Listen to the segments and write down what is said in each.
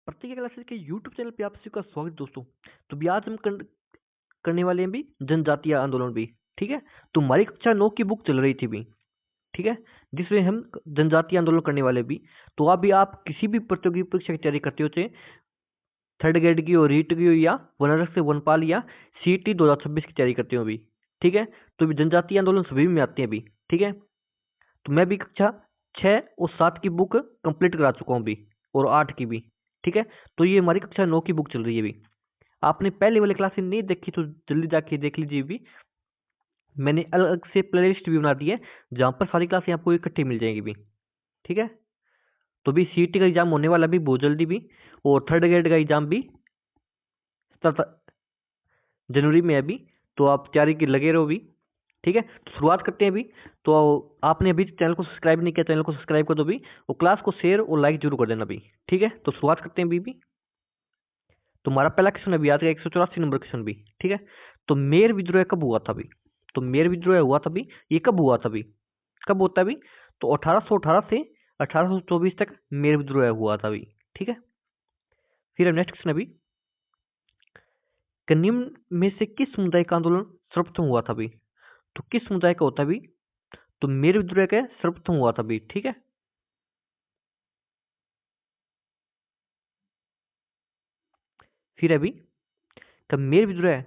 प्रतिज्ञा क्लासेस के YouTube channel पे आप सभी का स्वागत है दोस्तों। तो भी आज हम करने वाले हैं भी जनजातीय आंदोलन भी। ठीक है। तो हमारी कक्षा 9 की बुक चल रही थी भी। ठीक है। जिसमें हम जनजातीय आंदोलन करने वाले भी। तो आप भी आप किसी भी प्रतियोगी परीक्षा की तैयारी करते हो, चाहे थर्ड ग्रेड की हो, रीट की हो, या वनरक से वनपाल या CET 2026 की तैयारी करते हो भी। ठीक है। तो भी जनजातीय आंदोलन सभी में आते हैं भी। ठीक है। तो मैं भी कक्षा 6 और 7 की बुक कंप्लीट करा चुका हूँ भी, और 8 की भी। ठीक है। तो ये हमारी कक्षा 9 की बुक चल रही है भी। आपने पहले वाली क्लासेस नहीं देखी तो जल्दी जाके देख लीजिए भी। मैंने अलग से प्लेलिस्ट भी बना दी है, जहाँ पर सारी क्लासें आपको इकट्ठी मिल जाएंगी भी। ठीक है। तो भी CET का एग्जाम होने वाला भी बहुत जल्दी भी, और थर्ड ग्रेड का एग्जाम भी 17 जनवरी में है अभी। तो आप तैयारी की लगे रहो भी। ठीक है। तो शुरुआत करते हैं अभी। तो आपने अभी चैनल को सब्सक्राइब नहीं किया, चैनल को सब्सक्राइब कर दो भी, और क्लास को शेयर और लाइक जरूर कर देना भी। ठीक है। तो शुरुआत करते हैं अभी भी। तो हमारा पहला क्वेश्चन है अभी आज का 184 नंबर क्वेश्चन भी। ठीक है। तो मेर विद्रोह कब हुआ था भी? तो मेर विद्रोह हुआ था भी, ये कब हुआ था भी, कब होता है भी? तो 1818 से 1824 तक मेर विद्रोह हुआ था भी। ठीक है। फिर नेक्स्ट क्वेश्चन अभी, निम्न में से किस समुदाय का आंदोलन सर्वप्रथम हुआ था भी? तो किस समुदाय का होता भी? तो मेर विद्रोह का सर्वप्रथम हुआ था भी। ठीक है। फिर अभी मेर विद्रोह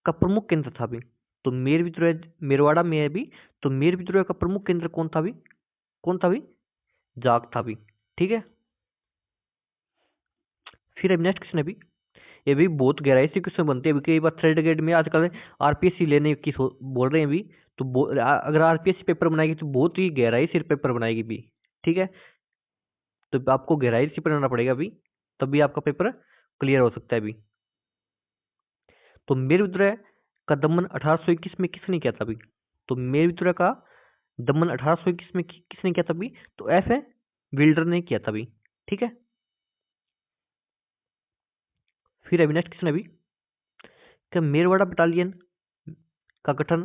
का प्रमुख केंद्र था भी। तो मेर विद्रोह मेरवाड़ा में है भी। तो मेर विद्रोह का प्रमुख केंद्र कौन था भी? कौन था भी? जाग था भी। ठीक है। फिर अभी नेक्स्ट क्वेश्चन है भी, ये भी बहुत गहराई से क्वेश्चन बनते हैं कई बार थर्ड ग्रेड में। आजकल RPSC लेने की बोल रहे हैं भी। तो अगर RPSC पेपर बनाएगी तो बहुत ही गहराई से पेपर बनाएगी भी। ठीक है। तो आपको गहराई से पढ़ना पड़ेगा भी, तभी आपका पेपर क्लियर हो सकता है भी। तो मेर विद्रोह का दमन 1821 में किसने किया था भी? तो मेर विद्रोह का दमन 1821 में किसने किया था भी? तो F. विल्डर ने किया था भी। ठीक है। फिर अभी नेक्स्ट क्वेश्चन अभी, क्या मेरवाड़ा बटालियन का गठन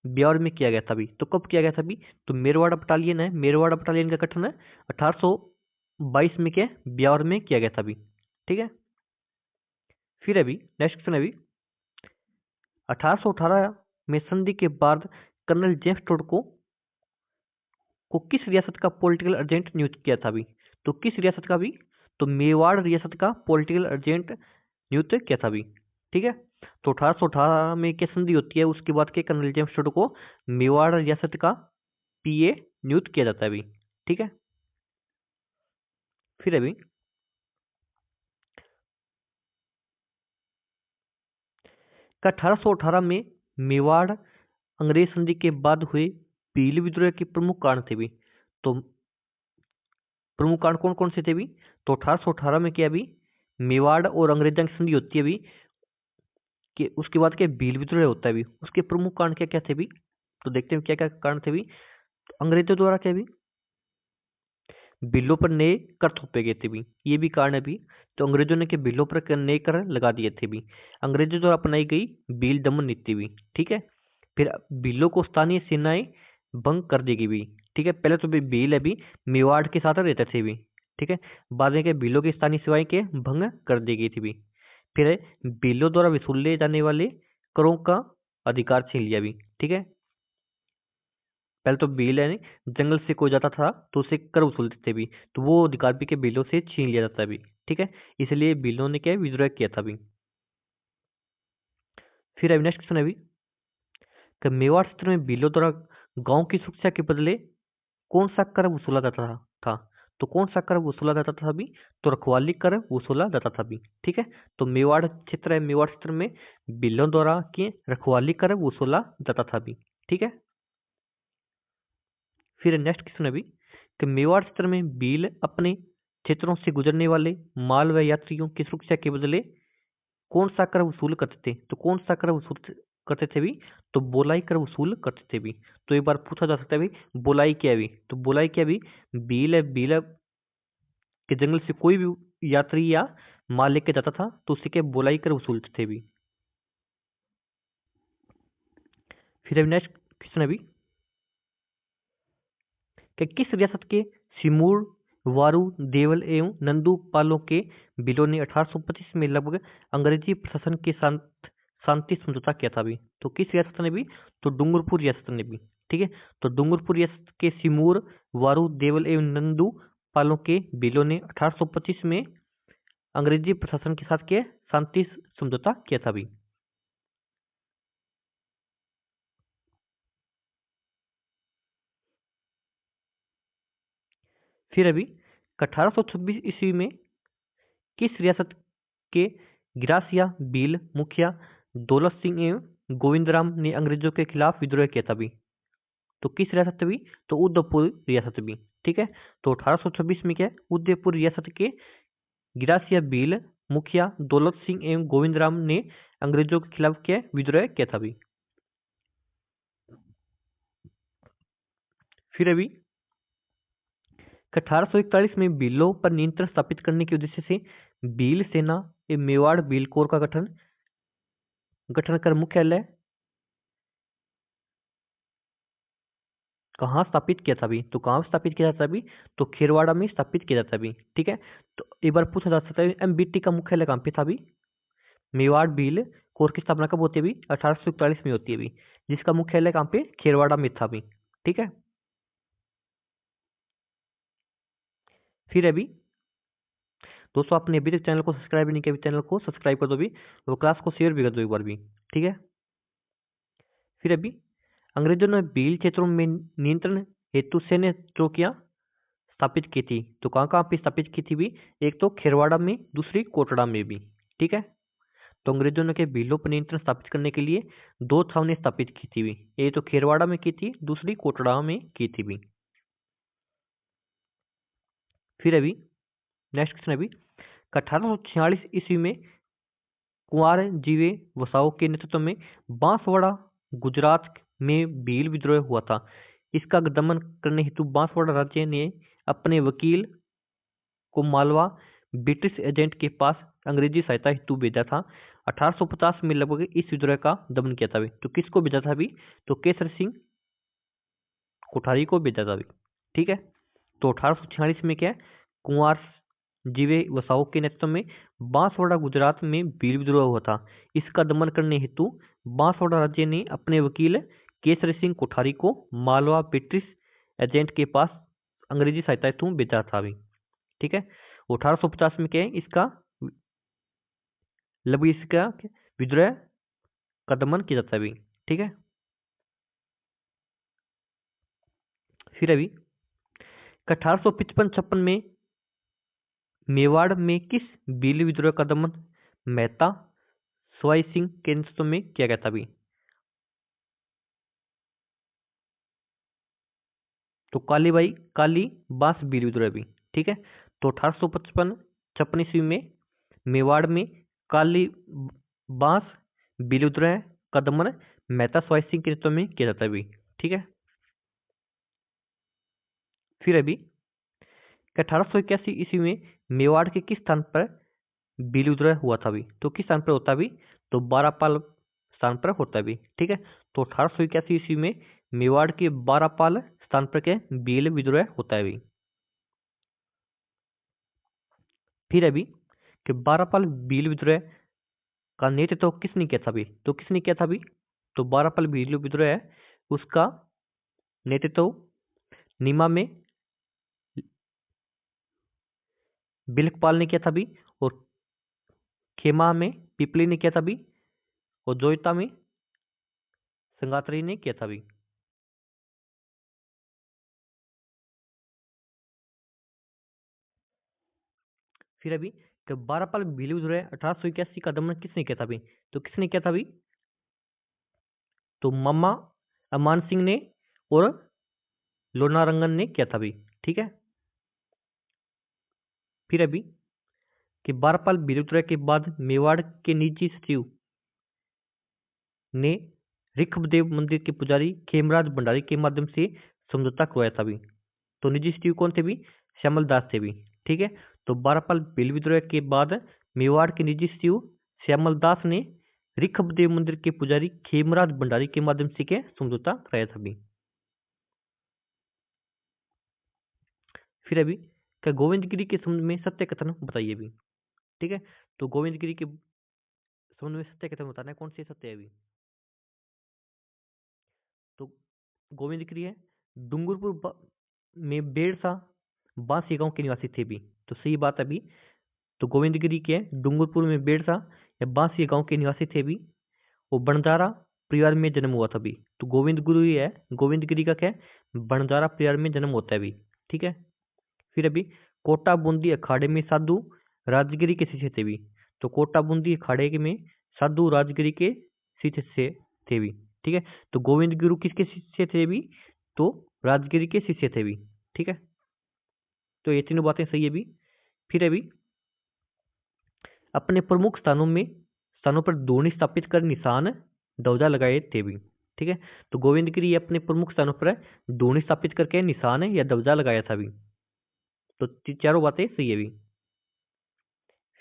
ब्यावर में किया गया था भी? तो कब किया गया था भी? तो मेरवाड़ा बटालियन है, मेरवाड़ा बटालियन का गठन है 1822 में क्या ब्यावर में किया गया था भी। ठीक है। फिर अभी नेक्स्ट क्वेश्चन अभी, 1818 में संधि के बाद कर्नल जेम्स टोड को किस रियासत का पॉलिटिकल एजेंट नियुक्त किया था भी? तो किस रियासत का भी? तो मेवाड़ रियासत का पॉलिटिकल एजेंट नियुक्त किया था भी। ठीक है। तो 1818 में क्या संधि होती है, उसके बाद के कर्नल जेम्स टोड को मेवाड़ रियासत का PA नियुक्त किया जाता है अभी। ठीक है। फिर अभी 1818 में मेवाड़ अंग्रेज संधि के बाद हुए पीली विद्रोह के प्रमुख कारण थे भी। तो प्रमुख कारण कौन कौन से थे भी? तो 1818 में क्या भी मेवाड़ और अंग्रेजों की संधि होती है भी, कि उसके बाद क्या भील विद्रोह होता है भी। उसके प्रमुख कारण क्या क्या थे भी? तो देखते हैं क्या क्या कारण थे भी। तो अंग्रेजों द्वारा क्या भी बिलों पर नए कर थोपे गए थे भी, ये भी कारण है भी। तो अंग्रेजों ने के बिलों पर नए कर लगा दिए थे भी। अंग्रेजों द्वारा अपनाई गई बिल दमन नीति भी। ठीक है। फिर बिलों को स्थानीय सेनाएं भंग कर देगी भी। ठीक है। पहले तो बिल अभी मेवाड़ के साथ रहते थे भी। ठीक है। बाद में के बिलों की स्थानीय सेवाएं के भंग कर दी गई थी भी। फिर बिलों द्वारा वसूले जाने वाले करों का अधिकार छीन लिया भी। ठीक है। पहले तो बिल है जंगल से कोई जाता था तो उसे कर वसूलते थे भी, तो वो अधिकार भी के बिलों से छीन लिया जाता है भी। ठीक है। इसलिए बिलों ने क्या विद्रोह किया था भी। फिर अभी नेक्स्ट क्वेश्चन है भी, कि मेवाड़ क्षेत्र में बिलों द्वारा गांव की सुरक्षा के बदले कौन सा कर वसूला जाता था? तो कौन सा कर वसूला जाता था भी? तो रखवाली कर वसूला जाता था भी। ठीक है। तो मेवाड़ क्षेत्र है, मेवाड़ क्षेत्र में बिलों द्वारा की रखवाली कर वसूला जाता था भी। ठीक है। फिर नेक्स्ट क्वेश्चन है भी, कि मेवाड़ क्षेत्र में भील अपने क्षेत्रों से गुजरने वाले माल व यात्रियों की सुरक्षा के बदले कौन सा कर वसूल करते थे? तो कौन सा कर वसूल करते थे भी? तो बोलाई कर वसूल करते थे भी। तो एक बार पूछा जा सकता है भी, बोलाई क्या है भी? तो बोलाई क्या भी भील है के जंगल से कोई भी यात्री या माल लेके जाता था तो उससे क्या बोलाई कर वसूलते थे भी। फिर अभी नेक्स्ट क्वेश्चन है भी, कि किस रियासत के सिमूर वारू देवल एवं नंदू पालों के बिलों ने 1825 में लगभग अंग्रेजी प्रशासन के साथ शांति समझौता किया था भी। तो किस रियासत ने भी? तो डूंगरपुर रियासत ने भी। ठीक है, तो डूंगरपुर रियासत के सिमूर, वारू देवल एवं नंदू पालों के बिलों ने 1825 में अंग्रेजी प्रशासन के साथ के शांति समझौता किया था भी। फिर अभी 1826 ईस्वी में किस रियासत के गिरासिया भील मुखिया दौलत सिंह एवं गोविंदराम ने अंग्रेजों के खिलाफ विद्रोह किया था भी? तो किस रियासत भी? तो उदयपुर रियासत भी। ठीक है, तो 1826 में क्या है? उदयपुर रियासत के गिरासिया भील मुखिया दौलत सिंह एवं गोविंदराम ने अंग्रेजों के खिलाफ क्या विद्रोह किया था भी। फिर अभी 1841 में भीलों पर नियंत्रण स्थापित करने के उद्देश्य से भील सेना एवं मेवाड़ भील कोर का गठन कर मुख्यालय कहाँ स्थापित किया था भी? तो कहाँ स्थापित किया जाता भी? तो खेरवाड़ा में स्थापित किया जाता भी। ठीक है, तो एक बार पूछा जा सकता है एमबीटी का मुख्यालय कहाँ पे था भी? मेवाड़ भील कोर की स्थापना कब होती है भी? 1841 में होती है भी, जिसका मुख्यालय कहाँ पे? खेरवाड़ा में था भी। ठीक है, फिर अभी दोस्तों आपने अभी तक चैनल को सब्सक्राइब नहीं किया, चैनल को सब्सक्राइब कर दो भी, वो क्लास को शेयर भी कर दो एक बार भी। ठीक है, फिर अभी अंग्रेजों ने भील क्षेत्रों में नियंत्रण हेतु सैन्य चौकियां स्थापित की थी। तो कहाँ कहाँ पे स्थापित की थी भी? एक तो खेरवाड़ा में, दूसरी कोटड़ा में भी। ठीक है, तो अंग्रेजों ने के भीलों पर नियंत्रण स्थापित करने के लिए दो छावनी स्थापित की थी भी। एक तो खेरवाड़ा में की थी, दूसरी कोटड़ा में की थी भी। फिर अभी नेक्स्ट क्वेश्चन अभी 1846 ईस्वी में कुंवर जीवे वसाओं के नेतृत्व में बांसवाड़ा गुजरात में भील विद्रोह हुआ था। इसका दमन करने हेतु बांसवाड़ा राज्य ने अपने वकील को मालवा ब्रिटिश एजेंट के पास अंग्रेजी सहायता हेतु भेजा था। 1850 में लगभग इस विद्रोह का दमन किया था भी। तो किसको भेजा था भी? तो केसर सिंह कोठारी को भेजा था भी। ठीक है, तो 1846 में क्या है? कुंवर जीवे वसाओं के नेतृत्व में बांसवाड़ा गुजरात में भील विद्रोह हुआ था। इसका दमन करने हेतु बांसवाड़ा राज्य ने अपने वकील केसरी सिंह कोठारी को मालवा ब्रिटिश एजेंट के पास अंग्रेजी सहायता हेतु भेजा था भी। ठीक है, 1850 में क्या है? इसका लगभग इसका विद्रोह का दमन किया जाता है भी। ठीक है, फिर अभी 1855-56 में मेवाड़ में किस भील विद्रोह का दमन मेहता सवाई सिंह के नेतृत्व में किया गया था भी? तो काली बांस भील विद्रोह भी। ठीक है, तो 1855-56 ईस्वी में मेवाड़ में काली बांस भील विद्रोह का दमन मेहता सवाई सिंह के नेतृत्व में किया जाता है भी। ठीक है, फिर अभी 1881 ईस्वी में मेवाड़ के किस स्थान पर भील विद्रोह हुआ था भी? तो किस स्थान पर होता भी? तो बारापाल स्थान पर होता भी। ठीक है, तो 1881 ईस्वी में मेवाड़ के बारापाल स्थान पर क्या भील विद्रोह होता है भी। फिर अभी कि बारापाल भील विद्रोह का नेतृत्व किसने किया था भी? तो किसने किया था भी? तो बारापाल भील विद्रोह है उसका नेतृत्व नीमा में बिलकपाल ने किया था भी, और खेमा में पिपली ने किया था भी, और जोइता में संगातरी ने किया था भी। फिर अभी कि बारापाल भील विद्रोह 1881 का दमन किसने किया था भी? तो किसने किया था भी? तो मम्मा अमान सिंह ने और लोनारंगन ने किया था भी। ठीक है, फिर अभी कि बारापाल भील विद्रोह के बाद मेवाड़ के निजी सचिव ने ऋषभदेव मंदिर के पुजारी खेमराज भंडारी के माध्यम से समझौता करवाया था भी। तो निजी सचिव कौन थे भी? श्यामल दास थे भी। ठीक है, तो बारापाल भील विद्रोह के बाद मेवाड़ के निजी सचिव श्यामल दास ने ऋषभदेव मंदिर के पुजारी खेमराज भंडारी के माध्यम से के समझौता कराया था भी। फिर अभी क्या गोविंदगिरी के संबंध में सत्य कथन बताइए भी। ठीक है, तो गोविंदगिरी के संबंध में सत्य कथन बताना है, कौन सी सत्य है अभी। तो गोविंदगिरी है, डूंगरपुर में बेड़सा बांसी गांव के निवासी थे भी, तो सही बात है अभी। तो गोविंदगिरी के डूंगरपुर में बेड़सा या बांसी गांव के निवासी थे भी। वो बंजारा परिवार में जन्म हुआ था भी। तो गोविंदगिरी है, गोविंदगिरी का क्या है, बंजारा परिवार में जन्म होता है भी। ठीक है, फिर अभी कोटा बूंदी अखाड़े में साधु राजगिरी के शिष्य थे भी। तो कोटा बूंदी अखाड़े में साधु राजगिरी के शिष्य से थे भी। ठीक है, तो गोविंद गुरु किसके शिष्य थे भी, तो राजगिरी के शिष्य थे भी। ठीक है, तो ये तीनों बातें सही है भी। फिर अभी अपने प्रमुख स्थानों पर धूनी स्थापित कर निशान ध्वजा लगाए थे भी। ठीक है, तो गोविंदगिरी अपने प्रमुख स्थानों पर धूनी स्थापित करके निशान या ध्वजा लगाया था भी। तो चारों बातें सही है भी।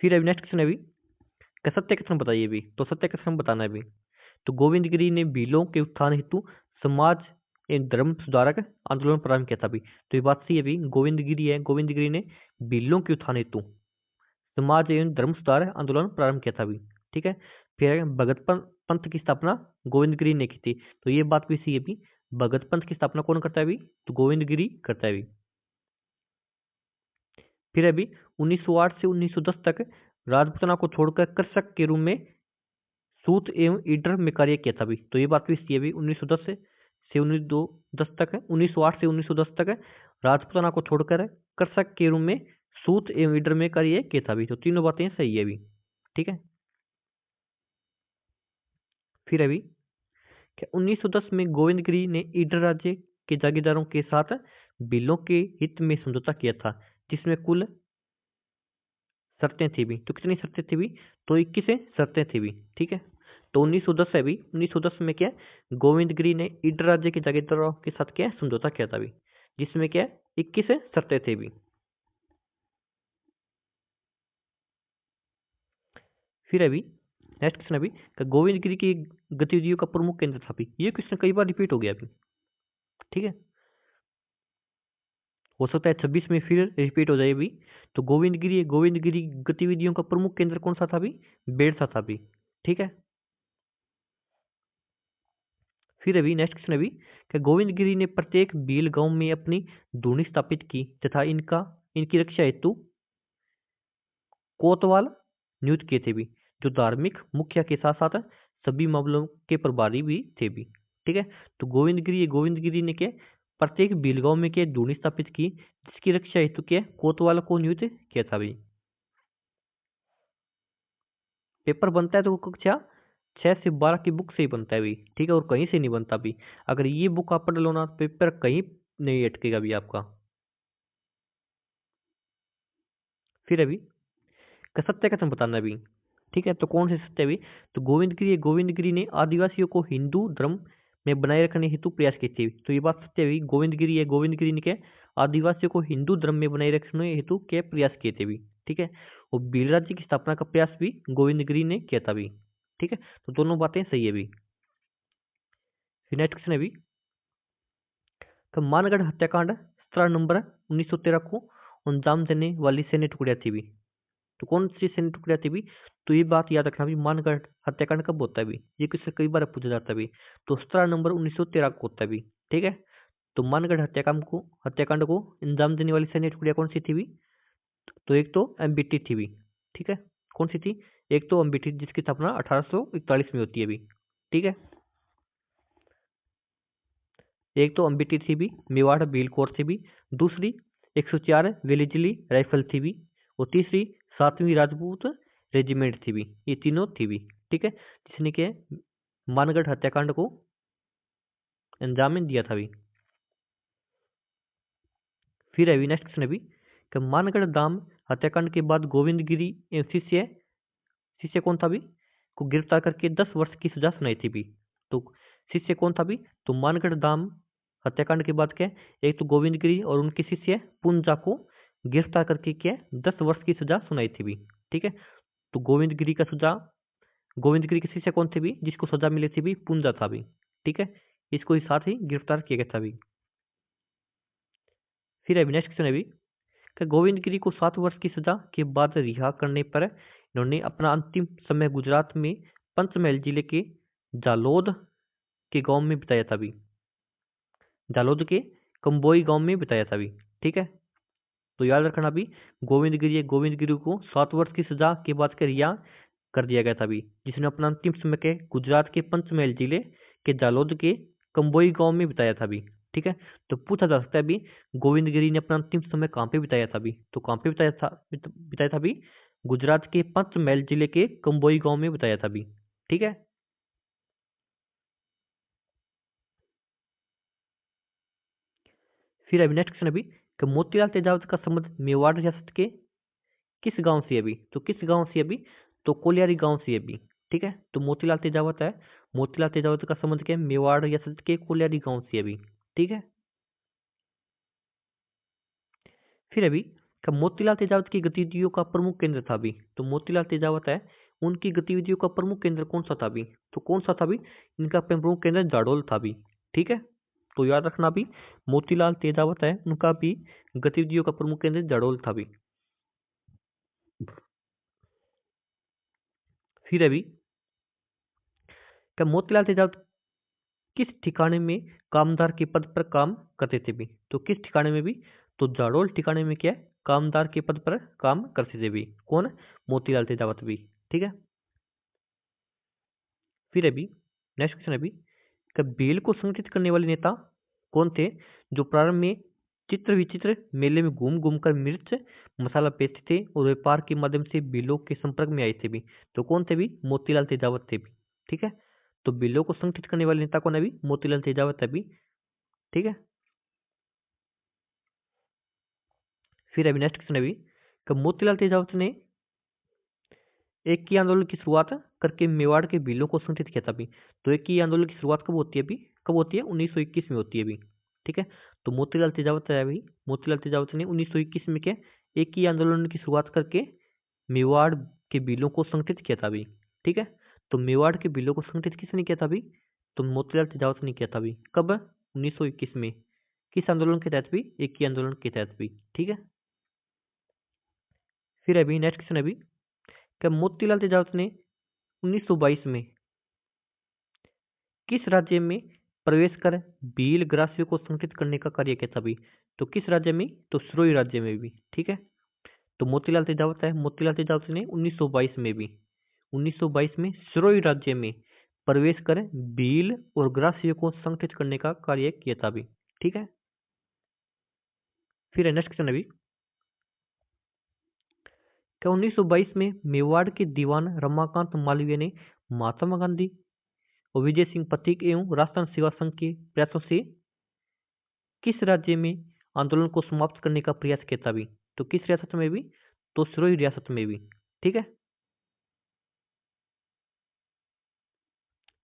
फिर अभी नेक्स्ट क्वेश्चन है अभी, सत्य कथन बताइए भी। तो सत्य कथन बताना है भी। तो गोविंदगिरी ने भीलों के उत्थान हेतु समाज एवं धर्म सुधारक आंदोलन प्रारंभ किया था भी। तो ये बात सही है भी, गोविंदगिरी है, गोविंदगिरी ने भीलों के उत्थान हेतु समाज एवं धर्म सुधार आंदोलन प्रारंभ किया था भी। ठीक है, फिर भगत पंथ की स्थापना गोविंदगिरी ने की थी। तो ये बात भी सही है भी, भगत पंथ की स्थापना कौन करता है भी, तो गोविंदगिरी करता है भी। फिर अभी 1908 से 1910 तक राजपूताना को छोड़कर कृषक के रूप में सूत एवं ईडर में कार्य किया था भी। तो ये बात भी सही है भी, 1910 से 1910 तक 1908 से 1910 तक राजपूताना को छोड़कर कृषक के रूप में सूत एवं ईडर में कार्य किया था भी। तो तीनों बातें सही है भी। ठीक है, फिर अभी क्या 1910 में गोविंदगिरी ने ईडर राज्य के जागीरदारों के साथ बिलों के हित में समझौता किया था, जिसमें कुल शर्तें थी भी। तो कितनी शर्तें थी भी, तो 21 शर्तें थी भी। ठीक है, तो 1910 है भी, 1910 में क्या गोविंदगिरी ने ईडर राज्य के जागीरदारों के साथ क्या समझौता किया था भी, जिसमें क्या 21 शर्तें थी भी। फिर अभी नेक्स्ट क्वेश्चन अभी, गोविंदगिरी की गतिविधियों का प्रमुख केंद्र था भी। ये क्वेश्चन कई बार रिपीट हो गया अभी। ठीक है, हो सकता है 26 में फिर रिपीट हो जाए भी। तो गोविंदगिरी गतिविधियों का प्रमुख केंद्र कौन सा था भी, बेड़सा था भी। ठीक है, फिर अभी नेक्स्ट क्वेश्चन अभी, क्या गोविंदगिरी ने प्रत्येक भील गांव में अपनी धूनी स्थापित की तथा इनकी रक्षा हेतु कोतवाल नियुक्त किए थे भी, जो धार्मिक मुखिया के साथ साथ सभी मामलों के प्रभारी भी थे भी। ठीक है, तो गोविंदगिरी ने क्या प्रत्येक भील गांव में क्या धूनी स्थापित की, जिसकी रक्षा हेतु क्या कोतवाल को नियुक्त किया था भी। पेपर बनता है तो कक्षा 6 से 12 की बुक से ही बनता है भी। ठीक है, और कहीं से नहीं बनता भी। अगर ये बुक आप पढ़ लो ना, पेपर कहीं नहीं अटकेगा भी आपका। फिर अभी सत्य कथन बताना भी। ठीक है, तो कौन से सत्य भी, तो गोविंदगिरी ने आदिवासियों को हिंदू धर्म में बनाए रखने हेतु प्रयास किए थे। तो ये बात सत्य हुई, गोविंदगिरी ने क्या आदिवासियों को हिंदू धर्म में बनाए रखने हेतु क्या प्रयास किए थे भी। ठीक है, और भील राज्य की स्थापना का प्रयास भी गोविंदगिरी ने किया था भी। ठीक है, तो दोनों बातें सही है भी। फिर नेक्स्ट क्वेश्चन है भी, तो मानगढ़ हत्याकांड 17 नवंबर 1913 को अंजाम देने वाली सैन्य टुकड़ियां थी भी। तो कौन सी सैन्य टुकड़ियां थी भी, तो ये बात याद रखना भी, मानगढ़ हत्याकांड कब होता है भी, ये किससे कई बार पूछा जाता है भी। तो 17 नवंबर 1913 को होता है भी। ठीक है, तो मानगढ़ हत्याकांड को अंजाम देने वाली सैन्य टुकड़ियां कौन सी थी भी, तो एक तो एमबीटी थी भी। ठीक है, कौन सी थी, एक तो एमबीटी जिसकी स्थापना 1841 में होती है भी। ठीक है, एक तो अम्बिटी थी भी, मेवाड़ भील कोर थी भी। दूसरी 104 वेलिजली राइफल थी भी। और तीसरी 7वीं राजपूत रेजिमेंट थी भी। ये तीनों थी भी। ठीक है, जिसने के मानगढ़ हत्याकांड को अंजाम दिया था भी। फिर अभी नेक्स्ट क्वेश्चन अभी, कि मानगढ़ दाम हत्याकांड के बाद गोविंदगिरी एवं शिष्य शिष्य कौन था भी, को गिरफ्तार करके 10 वर्ष की सजा सुनाई थी भी। तो शिष्य कौन था भी, तो मानगढ़ दाम हत्याकांड के बाद क्या एक तो गोविंदगिरी और उनके शिष्य पुंजा को गिरफ्तार करके क्या 10 वर्ष की सजा सुनाई थी भी। ठीक है, तो गोविंदगिरी के शिष्य कौन थे भी, जिसको सजा मिली थी भी, पुंजा था भी। ठीक है, इसको ही साथ ही गिरफ्तार किया गया था भी। फिर अभी नेक्स्ट क्वेश्चन है भी, कि गोविंद गिरी को 7 वर्ष की सजा के बाद रिहा करने पर इन्होंने अपना अंतिम समय गुजरात में पंचमहल जिले के जालोद के गांव में बिताया था भी। जालोद के कंबोई गांव में बिताया था भी। ठीक है, तो याद रखना भी गोविंद गिरी को 7 वर्ष की सजा के बाद के रिहा कर दिया गया था भी, जिसने अपना अंतिम समय के गुजरात के पंचमहल जिले के जालोद के कंबोई गांव में बिताया था भी। ठीक है, तो पूछा जा सकता है भी गोविंद गिरी ने अपना अंतिम समय कहाँ पे बिताया था भी, तो कहाँ पे बिताया था भी, गुजरात के पंचमहल जिले के कंबोई गांव में बिताया था भी। ठीक है, फिर अभी नेक्स्ट क्वेश्चन अभी कि मोतीलाल तेजावत का संबंध मेवाड़ रियासत के किस गांव से अभी, तो किस गांव से अभी, तो कोलियारी गांव से अभी। ठीक है, तो मोतीलाल तेजावत है, मोतीलाल तेजावत का संबंध क्या है, मेवाड़ रियासत के कोलियारी गांव से अभी। ठीक है, फिर अभी का मोतीलाल तेजावत की गतिविधियों का प्रमुख केंद्र था अभी, तो मोतीलाल तेजावत है, उनकी गतिविधियों का प्रमुख केंद्र कौन सा था अभी, तो कौन सा था अभी, इनका प्रमुख केंद्र जाडोल था अभी। ठीक है, तो याद रखना भी मोतीलाल तेजावत है, उनका भी गतिविधियों का प्रमुख केंद्र जाडोल था अभी। फिर अभी क्या मोतीलाल तेजावत किस ठिकाने में कामदार के पद पर काम करते थे भी, तो किस ठिकाने में भी, तो जाडोल ठिकाने में क्या है, कामदार के पद पर काम करते थे भी। कौन, मोतीलाल तेजावत भी। ठीक है, फिर अभी नेक्स्ट क्वेश्चन अभी कि बेल को संगठित करने वाले नेता कौन थे, जो प्रारंभ में चित्र विचित्र मेले में घूम घूम कर मिर्च मसाला बेचते थे और व्यापार के माध्यम से बिलों के संपर्क में आए थे भी, तो कौन थे भी, मोतीलाल तेजावत थे भी। ठीक है, तो बिलों को संगठित करने वाले नेता कौन है भी, मोतीलाल तेजावत है भी। ठीक है, फिर अभी नेक्स्ट क्वेश्चन अभी कि मोतीलाल तेजावत ने एक ही आंदोलन की शुरुआत करके मेवाड़ के बिलों को संगठित किया था अभी, तो एक ही आंदोलन की शुरुआत कब होती है अभी, कब होती है, 1921 में होती है अभी। ठीक है, तो मोतीलाल तेजावत है अभी, मोतीलाल तेजावत ने 1921 में क्या एक ही आंदोलन की शुरुआत करके मेवाड़ के बिलों को संगठित किया था अभी। ठीक है, तो मेवाड़ के बिलों को संगठित किसने किया था अभी, तो मोतीलाल तेजावत ने किया था अभी। कब, 1921 में। किस आंदोलन के तहत भी, एक ही आंदोलन के तहत भी। ठीक है, फिर अभी नेक्स्ट क्वेश्चन अभी क्या मोतीलाल तेजावत ने 1922 में किस राज्य में प्रवेश कर भील ग्रासियों को संगठित करने का कार्य किया था भी, तो किस राज्य में, तो सिरोही राज्य में भी। ठीक है, तो मोतीलाल तेजावत है, मोतीलाल तेजावत ने 1922 में भी, 1922 में सिरोही राज्य में प्रवेश कर भील और ग्रासियों को संगठित करने का कार्य किया था भी। ठीक है, फिर नेक्स्ट क्वेश्चन अभी क्या 1922 में मेवाड़ के दीवान रमाकांत मालवीय ने महात्मा गांधी और विजय सिंह पथिक एवं राष्ट्रीय सेवा संघ के प्रयासों से किस राज्य में आंदोलन को समाप्त करने का प्रयास किया था भी, तो किस रियासत में भी, तो सिरोही रियासत में भी। ठीक है,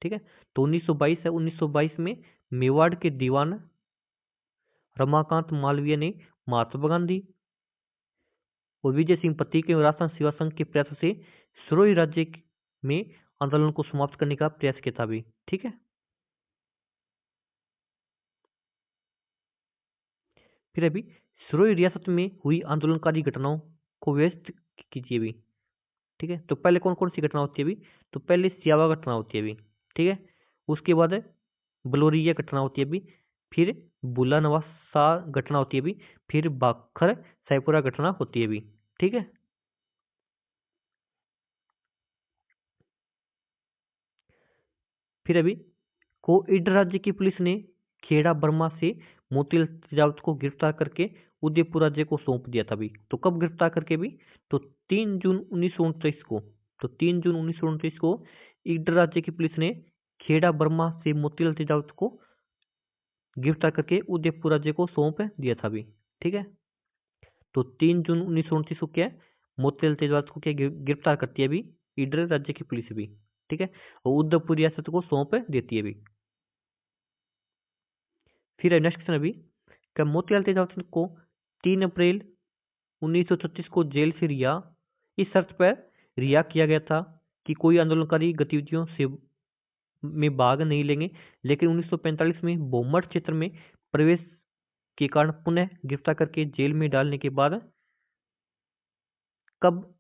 ठीक है, तो 1922 है, 1922 में मेवाड़ के दीवान रमाकांत मालवीय ने महात्मा गांधी और विजय सिंह पथिक एवं राष्ट्रीय सेवा संघ के प्रयासों से सिरोही राज्य में आंदोलन को समाप्त करने का प्रयास किया था भी। ठीक है, फिर अभी सिरोही रियासत में हुई आंदोलनकारी घटनाओं को व्यस्त कीजिए भी। ठीक है, तो पहले कौन कौन सी घटना होती है अभी, तो पहले सियावा घटना होती है अभी। ठीक है, उसके बाद बलोरिया घटना होती है अभी, फिर बुला नवासा घटना होती है अभी, फिर बाखर साईपुरा घटना होती है अभी। ठीक है, फिर अभी को ईड राज्य की पुलिस ने खेड़ा बर्मा से मोतीलाल तेजावत को गिरफ्तार करके उदयपुर राज्य को सौंप दिया था अभी, तो कब गिरफ्तार करके भी, तो 3 जून 1929 को, तो 3 जून 1929 को ईड राज्य की पुलिस ने खेड़ा बर्मा से मोतीलाल तेजावत को गिरफ्तार करके उदयपुर राज्य को सौंप दिया था अभी। ठीक है, तो 3 जून 1929 को क्या है, मोतीलाल तेजावत को क्या गिरफ्तार करती है अभी ईडर राज्य की पुलिस भी। ठीक है, और उदयपुर रियासत को सौंप देती है अभी। फिर नेक्स्ट क्वेश्चन अभी क्या मोतीलाल तेजावत को 3 अप्रैल 1936 को जेल से रिहा इस शर्त पर रिहा किया गया था कि कोई आंदोलनकारी गतिविधियों से में भाग नहीं लेंगे, लेकिन 1945 में बोमट क्षेत्र में प्रवेश के कारण पुनः गिरफ्तार करके जेल में डालने के बाद कब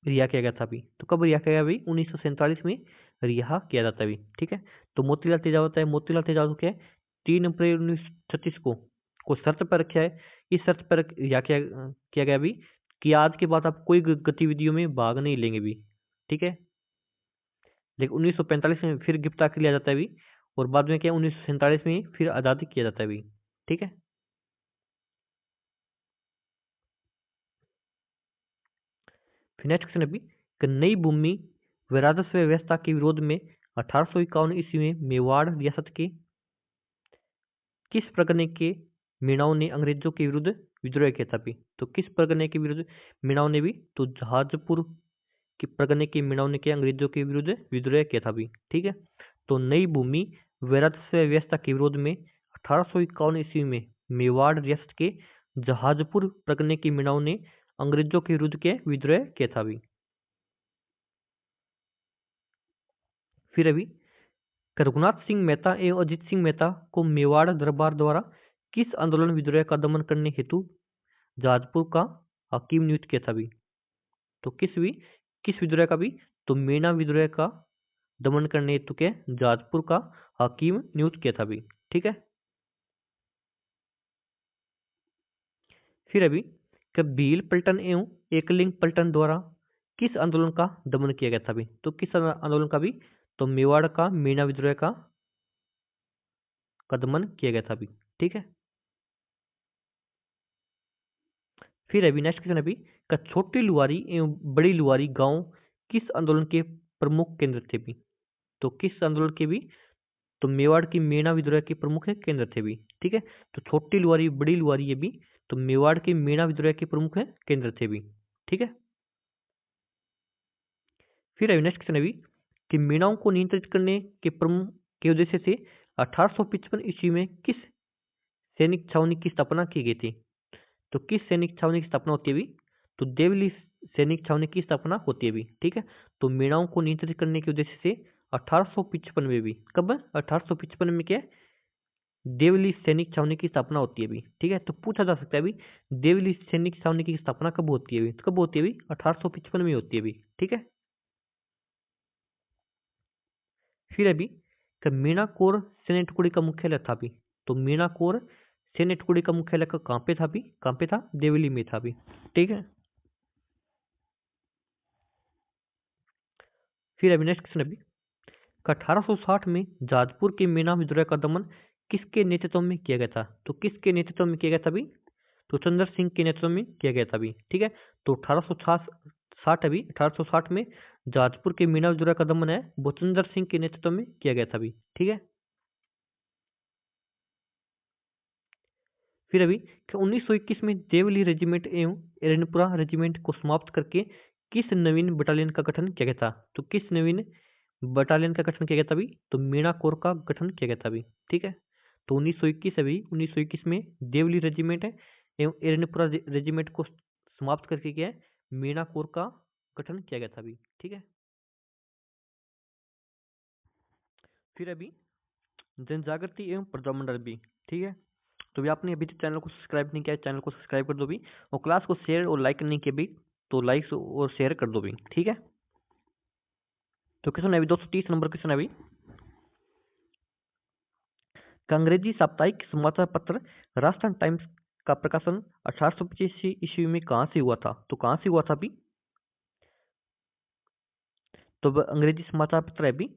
रिहा किया गया था अभी? तो कब रिहा किया गया अभी? 1947 में रिहा किया जाता है अभी, ठीक है। तो मोतीलाल तेजावत है, मोतीलाल तेजावत क्या है, 3 अप्रैल 1936 को शर्त पर रखा है, इस शर्त पर रिहा किया गया अभी कि आज के बाद आप कोई गतिविधियों में भाग नहीं लेंगे भी, ठीक है। लेकिन 1945 में फिर गिरफ्तार कर लिया जाता है अभी, और बाद में क्या 1947 में फिर आज़ादी किया जाता है अभी, ठीक है। फिर नेक्स्ट क्वेश्चन अभी कि नई भूमि व राजस्व व्यवस्था के विरोध में 1851 ईस्वी में मेवाड़ रियासत के किस परगने के मीणाओं ने अंग्रेजों के विरुद्ध विद्रोह किया था अभी? तो किस परगने के विरुद्ध मीणाओं ने भी? तो जहाजपुर के परगने के मीणाओं ने क्या अंग्रेजों के विरुद्ध विद्रोह किया था अभी, ठीक है। तो नई भूमि व राजस्व व्यवस्था के विरोध में 1851 ईस्वी में मेवाड़ रियासत के जहाजपुर परगने के मीणाओं ने अंग्रेजों के विरुद्ध के विद्रोह किया था अभी। फिर अभी रघुनाथ सिंह मेहता एवं अजीत सिंह मेहता को मेवाड़ दरबार द्वारा किस आंदोलन विद्रोह का दमन करने हेतु जहाजपुर का हकीम नियुक्त किया था भी? तो किस विद्रोह का भी? तो मीणा विद्रोह का दमन करने हेतु के जहाजपुर का हकीम नियुक्त किया था भी, ठीक है। फिर अभी भील पलटन एवं एकलिंग पलटन द्वारा किस आंदोलन का दमन किया गया था भी? तो किस आंदोलन का भी? तो मेवाड़ का मीणा विद्रोह का दमन किया गया था भी, ठीक है। फिर अभी नेक्स्ट क्वेश्चन अभी छोटी लुआरी एवं बड़ी लुआरी गांव किस आंदोलन के प्रमुख केंद्र थे भी? तो किस आंदोलन के भी? तो मेवाड़ की मेना विद्रोह के प्रमुख केंद्र थे भी, ठीक है। तो छोटी लुआरी बड़ी लुआरी ये भी तो मेवाड़ के मेना विद्रोह के प्रमुख केंद्र थे भी, ठीक है। फिर अभी नेक्स्ट क्वेश्चन अभी कि मीणाओं को नियंत्रित करने के प्रमुख के उद्देश्य से 1855 ईस्वी में किस सैनिक छावनी की स्थापना की गई थी? तो किस सैनिक छावनी की स्थापना होती है अभी? तो देवली सैनिक छावनी की स्थापना होती है अभी, ठीक है। तो मीणाओं को नियंत्रित करने के उद्देश्य से 1855 में भी, कब? 1855 में क्या है? देवली सैनिक छावनी की स्थापना होती है अभी, ठीक है। तो पूछा जा सकता है अभी देवली सैनिक छावनी की स्थापना कब होती है अभी? तो कब होती है अभी? 1855 में होती है अभी, ठीक है। फिर अभी मीणा कोर सैन्य टुकड़ी का मुख्यालय था अभी। तो मीणा कोर सैन्य टुकड़ी का मुख्यालय कहाँ पे था अभी? कहाँ पे था? देवली में था अभी, ठीक है। फिर अभी नेक्स्ट क्वेश्चन अभी 1860 में जाजपुर के मीना विद्रोह का दमन किसके नेतृत्व में किया गया था? तो किसके नेतृत्व में किया गया था अभी? तो चंद्र सिंह के नेतृत्व में किया गया था अभी, ठीक है। तो 1860 में जाजपुर के मीना विद्रोह का दमन है वो चंद्र सिंह के नेतृत्व में किया गया था अभी, ठीक है। फिर अभी 1921 में देवली रेजिमेंट एवं एरनपुरा रेजिमेंट को समाप्त करके किस नवीन बटालियन का गठन किया गया था? तो किस नवीन बटालियन का गठन किया गया था अभी? तो मीणा कोर का गठन किया गया था अभी, ठीक है। तो 1921 में देवली रेजिमेंट है एवं एरनपुरा रेजिमेंट को समाप्त करके क्या है मीणा कोर का गठन किया गया था अभी, ठीक है। फिर अभी जनजागृति एवं प्रजामंडल भी, ठीक है। तो भी आपने अभी तक चैनल को सब्सक्राइब नहीं किया है चैनल को सब्सक्राइब कर दो भी, और क्लास को शेयर और लाइक नहीं किया भी तो लाइक और शेयर कर दो भी, ठीक है। तो क्वेश्चन है अभी 230 नंबर क्वेश्चन है अभी अंग्रेजी साप्ताहिक समाचार पत्र राजस्थान टाइम्स का प्रकाशन 1885 ईस्वी में कहाँ से हुआ था? तो कहाँ से हुआ था अभी? तो अंग्रेजी समाचार पत्र है अभी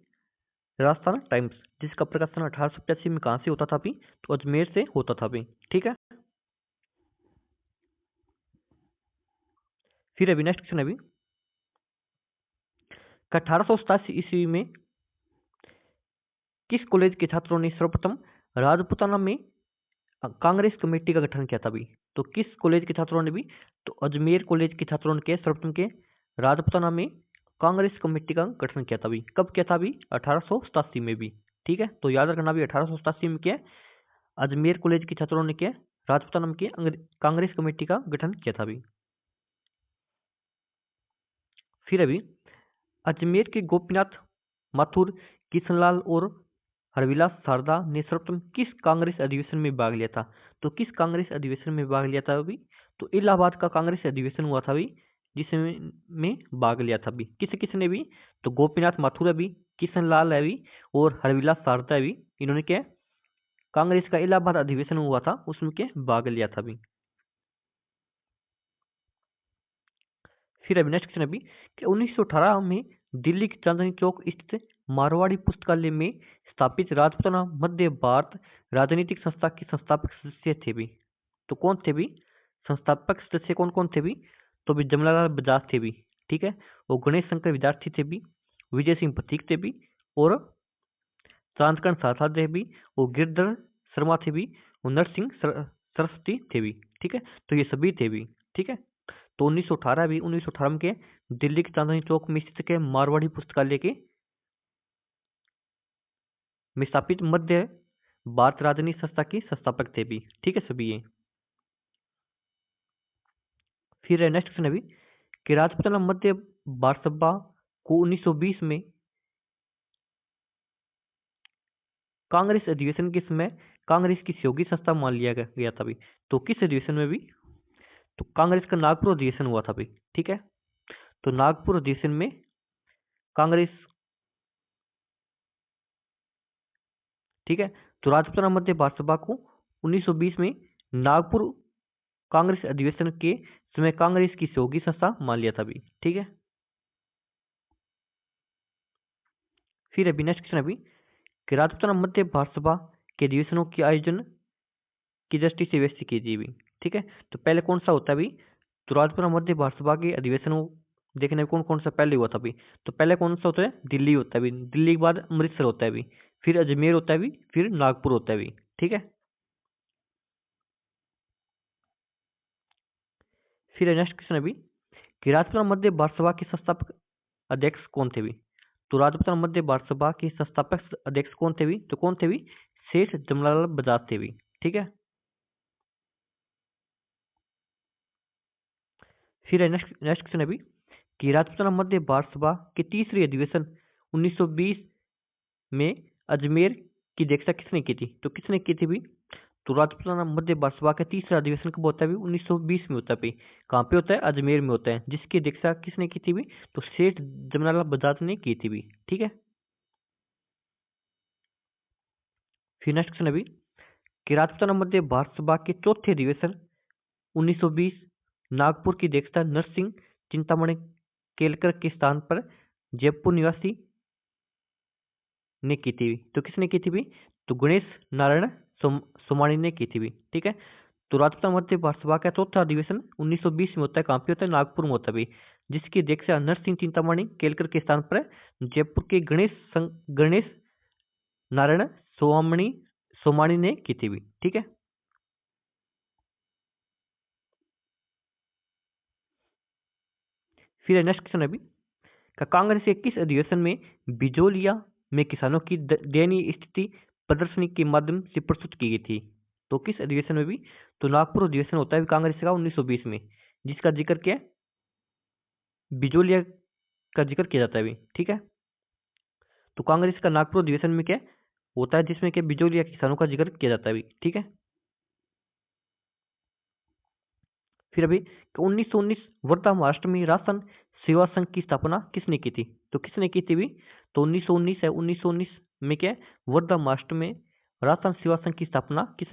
राजस्थान टाइम्स जिसका प्रकाशन 1885 में कहाँ से होता था अभी? तो अजमेर से होता था अभी, ठीक है। फिर अभी नेक्स्ट क्वेश्चन अभी 1887 ईस्वी में किस कॉलेज के छात्रों ने सर्वप्रथम राजपुताना में कांग्रेस कमेटी का गठन किया था अभी? तो किस कॉलेज के छात्रों ने भी? तो अजमेर कॉलेज के छात्रों ने के सर्वप्रथम के राजपुताना में कांग्रेस कमेटी का गठन किया था अभी। कब किया था अभी? 1887 में भी, ठीक है। तो याद रखना भी 1887 में क्या अजमेर कॉलेज के छात्रों ने क्या राजपुताना में कांग्रेस कमेटी का गठन किया था अभी। फिर अभी अजमेर के गोपीनाथ माथुर किशनलाल और हरविलास शारदा ने सर्वप्रथम किस कांग्रेस अधिवेशन में भाग लिया था? तो किस कांग्रेस अधिवेशन में भाग लिया था अभी? तो इलाहाबाद का कांग्रेस अधिवेशन हुआ था अभी जिसमें में भाग लिया था भी। किसने भी? तो गोपीनाथ माथुर भी, किशन लाल है भी, और हरविलास शारदा भी। इन्होंने क्या, कांग्रेस का इलाहाबाद अधिवेशन हुआ था उसमें क्या भाग लिया था भी। फिर अभी नेक्स्ट क्वेश्चन अभी कि 1918 में दिल्ली के चांदनी चौक स्थित मारवाड़ी पुस्तकालय में स्थापित राजपूताना मध्य भारत राजनीतिक संस्था के संस्थापक सदस्य थे भी। तो कौन थे भी संस्थापक सदस्य? कौन कौन थे भी? तो भी जमनालाल बजाज थे भी, ठीक है, और गणेश शंकर विद्यार्थी थे भी, विजय सिंह पथिक थे भी, और चांदकन साथा थे भी, और गिरधर शर्मा थे भी, और नरसिंह सरस्वती थे भी, ठीक है। तो ये सभी थे भी, ठीक है। तो 1918 भी 1918 में के दिल्ली के चांदनी चौक में स्थित के मारवाड़ी पुस्तकालय के में स्थापित मध्य भारत राजनीति संस्था के संस्थापक थे भी, ठीक है सभी ये। फिर नेक्स्ट क्वेश्चन अभी कि राजपूताना मध्य भारत सभा को 1920 में कांग्रेस अधिवेशन के समय कांग्रेस की सहयोगी संस्था मान लिया गया था भी। तो किस अधिवेशन में भी? तो कांग्रेस का नागपुर अधिवेशन हुआ था भी, ठीक है। तो नागपुर अधिवेशन में कांग्रेस, ठीक है। तो राजपूताना मध्य भारत सभा को 1920 में नागपुर कांग्रेस अधिवेशन के समय कांग्रेस की सहयोगी संस्था मान लिया था भी, ठीक है। फिर अभी नेक्स्ट क्वेश्चन अभी कि राजपूताना मध्य भारत सभा के अधिवेशनों के आयोजन की दृष्टि से व्यवस्थित कीजिए भी, ठीक है। तो पहले कौन सा होता है भी? तो राजपूताना मध्य भारत सभा के अधिवेशनों देखने में कौन कौन सा पहले हुआ था भी? तो पहले कौन सा होता है? दिल्ली होता है भी, दिल्ली के बाद अमृतसर होता है भी, फिर अजमेर होता है भी, फिर नागपुर होता है भी, ठीक है। फिर नेक्स्ट क्वेश्चन अभी कि राजपूताना मध्य भारत सभा के संस्थापक अध्यक्ष कौन थे भी? तो राजपूताना मध्य भारत सभा के संस्थापक अध्यक्ष कौन थे भी? तो कौन थे भी? सेठ जमनालाल बजाज थे भी, ठीक है। फिर नेक्स्ट नेक्स्ट क्वेश्चन अभी कि राजपूताना मध्य भारत सभा के तीसरे अधिवेशन 1920 में अजमेर की अध्यक्षता किसने की थी? तो किसने की थी भी? तो राजपूताना मध्य भारत सभा का तीसरा अधिवेशन कब होता है भी? 1920 में होता है भी। कहाँ पे होता है? अजमेर में होता है, जिसकी अध्यक्षता किसने की थी भी? तो सेठ जमनालाल बजाज ने की थी भी, ठीक है। फिर नेक्स्ट क्वेश्चन अभी कि राजपूताना मध्य भारत सभा के चौथे अधिवेशन 1920 नागपुर की अध्यक्षता नरसिंह चिंतामणि केलकर के स्थान पर जयपुर निवासी ने की थी। तो किसने की थी भी? तो गणेश नारायण सोमानी ने की थी भी, ठीक है। तो राजपूताना मध्य भारत सभा का चौथा अधिवेशन 1920 में होता है। कहाँ पे होता है? नागपुर में होता है भी, जिसकी अध्यक्षता नरसिंह चिंतामणि केलकर के स्थान पर जयपुर के गणेश नारायण सोमानी सोमानी ने की थी भी, ठीक है। फिर नेक्स्ट क्वेश्चन अभी कांग्रेस के किस अधिवेशन में बिजोलिया में किसानों की दयनीय स्थिति प्रदर्शनी के माध्यम से प्रस्तुत की गई थी? तो किस अधिवेशन में भी? तो नागपुर अधिवेशन होता है कांग्रेस का 1920 में, जिसका जिक्र क्या है? बिजोलिया का जिक्र किया जाता है अभी, ठीक है। तो कांग्रेस का नागपुर अधिवेशन में क्या होता है? जिसमें क्या बिजोलिया किसानों का जिक्र किया जाता है अभी, ठीक है। फिर अभी 1919 वर्धा महाराष्ट्र में राशन सेवा संघ की स्थापना किसने की थी? तो किसने की थी भी? तो 1919 है, 1919 में क्या वर्धा महाराष्ट्र में राशन सेवा संघ की स्थापना किस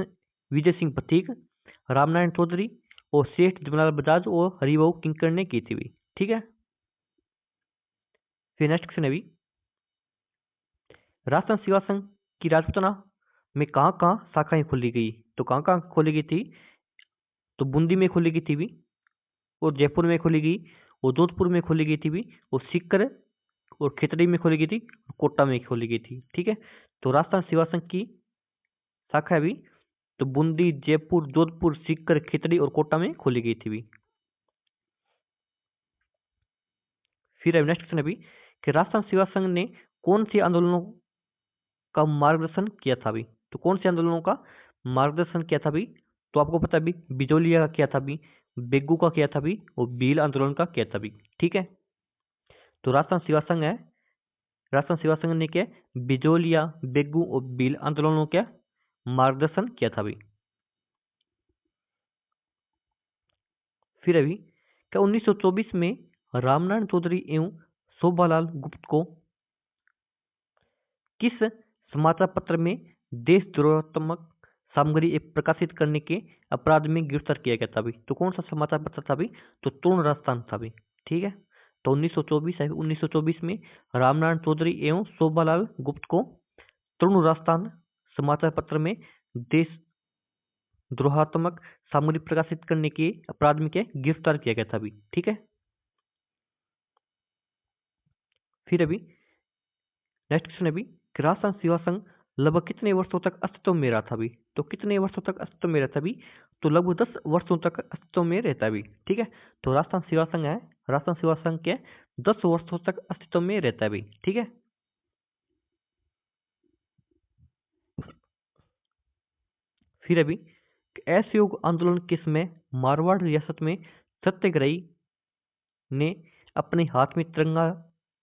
विजय सिंह पथिक, रामनारायण चौधरी और सेठ जमनालाल बजाज और हरिभाऊ किंकर ने की थी भी, ठीक है। फिर नेक्स्ट क्वेश्चन है भी राशन सेवा संघ की राजपूताना में कहाँ कहाँ शाखाएं खोली गई? तो कहाँ कहाँ खोली गई थी? तो बूंदी में खोली गई थी भी, और जयपुर में खोली गई, और जोधपुर में खोली गई थी भी, और सीकर और खितड़ी में खोली गई थी, कोटा में खोली गई थी, ठीक है। तो राजस्थान सेवा संघ की शाखा है भी तो बूंदी, जयपुर, जोधपुर, सीकर, खितड़ी और कोटा में खोली गई थी भी। फिर अब नेक्स्ट क्वेश्चन है भी कि राजस्थान सेवा संघ ने कौन से आंदोलनों का मार्गदर्शन किया था भी? तो कौन से आंदोलनों का मार्गदर्शन किया था भी? तो आपको पता भी बिजोलिया का किया था भी, बेगू का किया था भी, और भील आंदोलन का किया था भी, ठीक है। तो राजस्थान सेवा संघ है, राजस्थान सेवा संघ ने क्या बिजोलिया, बेगू और भील आंदोलनों का मार्गदर्शन किया था भी। फिर अभी क्या 1924 में रामनारायण चौधरी एवं शोभालाल गुप्त को किस समाचार पत्र में देशद्रोहात्मक सामग्री प्रकाशित करने के अपराध में गिरफ्तार किया गया था भी? तो कौन सा समाचार पत्र था भी? तो तरुण राजस्थान था भी। ठीक है, तो 1924 है, 1924 में रामनारायण चौधरी एवं शोभालाल गुप्त को तरुण राजस्थान समाचार पत्र में देशद्रोहात्मक सामग्री प्रकाशित करने के अपराध में क्या गिरफ्तार किया गया था भी। ठीक है, फिर अभी नेक्स्ट क्वेश्चन है भी कि राजस्थान सेवा संघ लगभग कितने वर्षों तक अस्तित्व में रहा था भी? तो कितने वर्षों तक अस्तित्व में रहता भी? तो लगभग 10 वर्षों तक अस्तित्व में रहता भी। ठीक है, तो राजस्थान सेवा संघ है, राजस्थान सेवा संघ के 10 वर्षों तक अस्तित्व में रहता है भी। ठीक है, फिर अभी असहयोग आंदोलन किस में मारवाड़ रियासत में सत्याग्रही ने अपने हाथ में तिरंगा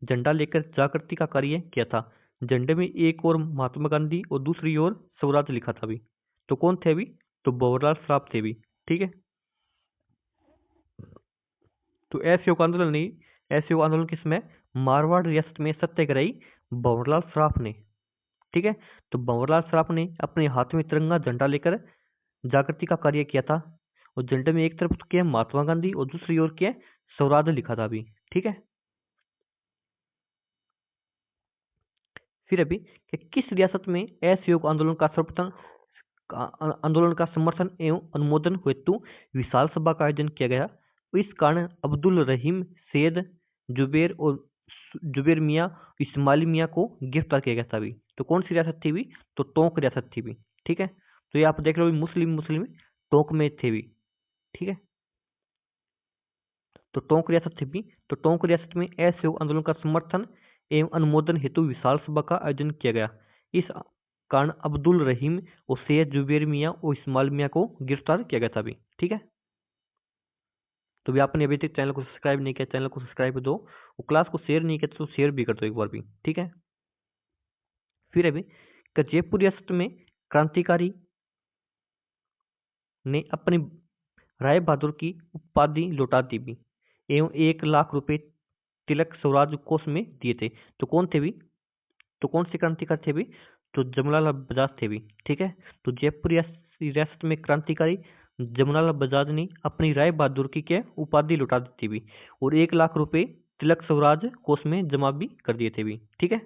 झंडा लेकर जागृति का कार्य किया था। झंडे में एक और महात्मा गांधी और दूसरी ओर स्वराज लिखा था भी। तो कौन थे भी? तो भंवरलाल श्राफ थे भी। ठीक है, तो असहयोग आंदोलन नहीं, असहयोग आंदोलन किसमें? मारवाड़ रियासत में सत्याग्रही भंवरलाल श्राफ ने। ठीक है, तो भंवरलाल श्राफ ने अपने हाथ में तिरंगा झंडा लेकर जागृति का कार्य किया था और झंडे में एक तरफ क्या महात्मा गांधी और दूसरी ओर क्या स्वराज लिखा था भी। ठीक है, फिर अभी कि किस रियासत में असहयोग आंदोलन का सर्वप्रथम आंदोलन का समर्थन एवं अनुमोदन हेतु विशाल सभा का आयोजन किया गया? इस कारण अब्दुल रहीम सैयद जुबैर और जुबैर मियाँ इस्माइली मियाँ को गिरफ्तार किया गया था भी। तो कौन सी रियासत थी भी? तो टोंक रियासत थी भी। ठीक है, तो ये आप देख रहे हो मुस्लिम मुस्लिम टोंक में थे भी। ठीक है, तो टोंक रियासत थी भी। तो टोंक रियासत में असहयोग आंदोलन का समर्थन एवं अनुमोदन हेतु विशाल सभा का आयोजन किया गया। इस कारण अब्दुल रहीम और सैयद जुबैर मियाँ और इस्माइल मियाँ को गिरफ्तार किया गया था भी। ठीक है, तो भी आपने अभी तक चैनल को सब्सक्राइब नहीं किया, चैनल को सब्सक्राइब कर दो और क्लास को शेयर नहीं किया तो शेयर भी कर दो एक बार भी। ठीक है, फिर अभी जयपुर रियासत में क्रांतिकारी ने अपनी राय बहादुर की उपाधि लौटा दी भी एवं 1 लाख रुपए तिलक स्वराज कोष में दिए थे। तो कौन थे भी? तो कौन से क्रांतिकारी थे भी? तो जमनालाल बजाज थे भी। ठीक है, तो जयपुर रियासत में क्रांतिकारी जमनालाल बजाज ने अपनी राय बहादुर की क्या उपाधि लौटा दी थी भी और 1 लाख रुपए तिलक स्वराज कोष में जमा भी कर दिए थे भी। ठीक है,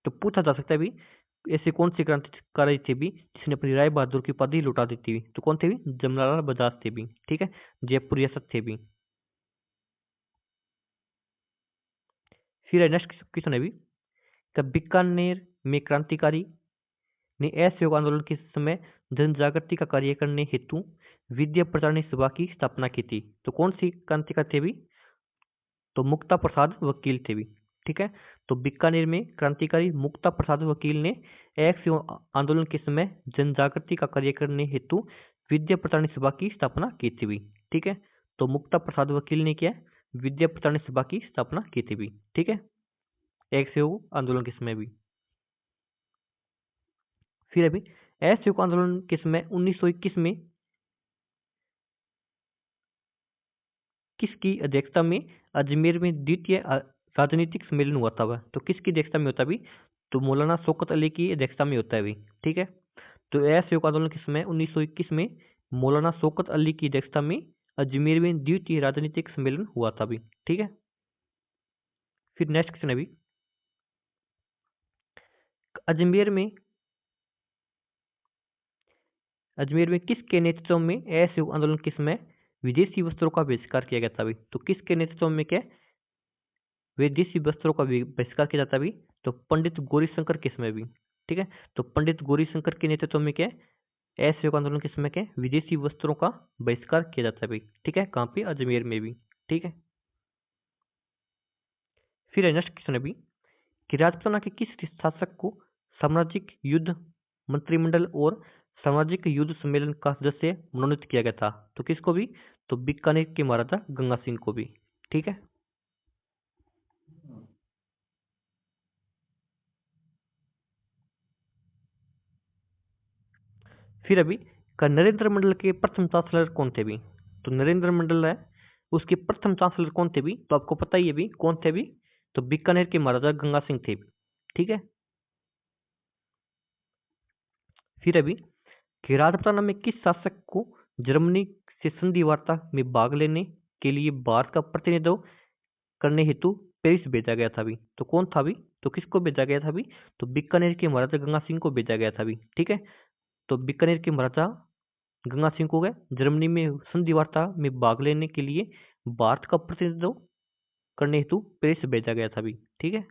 तो पूछा जा सकता है भी ऐसे कौन सी क्रांतिकारी थे भी जिसने अपनी राय बहादुर की उपाधि लौटा दी थी? तो कौन थे भी? जमनालाल बजाज थे भी। ठीक है, जयपुर रियासत थे भी। फिर नेक्स्ट क्वेश्चन है भी बीकानेर में क्रांतिकारी ने असहयोग आंदोलन के समय जन जागृति का कार्य करने हेतु विद्या प्रचारणी सभा की स्थापना की थी। तो कौन सी क्रांतिकारी थे भी? तो मुक्ता प्रसाद वकील थे भी। ठीक है, तो बीकानेर में क्रांतिकारी मुक्ता प्रसाद वकील ने असहयोग आंदोलन के समय जन जागृति का कार्य करने हेतु विद्या प्रचारणी सभा की स्थापना की थी भी। ठीक है, तो मुक्ता प्रसाद वकील ने क्या विद्या प्रचारणी सभा की स्थापना की थी भी। ठीक है, असहयोग आंदोलन के समय भी। फिर अभी असहयोग आंदोलन के समय 1921 में किसकी अध्यक्षता में अजमेर में द्वितीय राजनीतिक सम्मेलन हुआ था वह? तो किसकी अध्यक्षता में होता भी? तो मौलाना शौकत अली की अध्यक्षता में होता है भी। ठीक है, तो असहयोग आंदोलन के समय 1921 में मौलाना शौकत अली की अध्यक्षता में अजमेर में द्वितीय राजनीतिक सम्मेलन हुआ था भी। ठीक है, फिर नेक्स्ट क्वेश्चन है अभी अजमेर में अजमेर में किसके नेतृत्व में असहयोग आंदोलन के समय विदेशी वस्त्रों का बहिष्कार किया गया था भी? तो किसके नेतृत्व में क्या विदेशी वस्त्रों का बहिष्कार किया जाता भी? तो पंडित गौरीशंकर के समय भी। ठीक है, तो पंडित गौरीशंकर के नेतृत्व में क्या असहयोग आंदोलन के समय क्या विदेशी वस्त्रों का बहिष्कार किया जाता है भी। ठीक है, कहाँ पे? अजमेर में भी। ठीक है, फिर नेक्स्ट क्वेश्चन है भी कि राजपुताना के किस शासक को साम्राज्यिक युद्ध मंत्रिमंडल और सामाजिक युद्ध सम्मेलन का सदस्य मनोनीत किया गया था? तो किसको भी? तो बीकानेर के महाराजा गंगा सिंह को भी। ठीक है, फिर अभी का नरेंद्र मंडल के प्रथम चांसलर कौन थे भी? तो नरेंद्र मंडल है उसके प्रथम चांसलर कौन थे भी, तो आपको पता ही है भी कौन थे भी, तो बीकानेर के महाराजा गंगा सिंह थे भी। ठीक है। फिर अभी कि राजपुताना में किस शासक को जर्मनी से संधि वार्ता में भाग लेने के लिए भारत का प्रतिनिधित्व करने हेतु पेरिस भेजा गया था भी, तो कौन था भी, तो किसको भेजा गया था भी, तो बीकानेर के महाराजा गंगा सिंह को भेजा गया था भी। ठीक है। तो बीकानेर के महाराजा गंगा सिंह को गए जर्मनी में संधि वार्ता में भाग लेने के लिए भारत का प्रतिनिधित्व करने हेतु पेरिस भेजा गया था भी। ठीक है।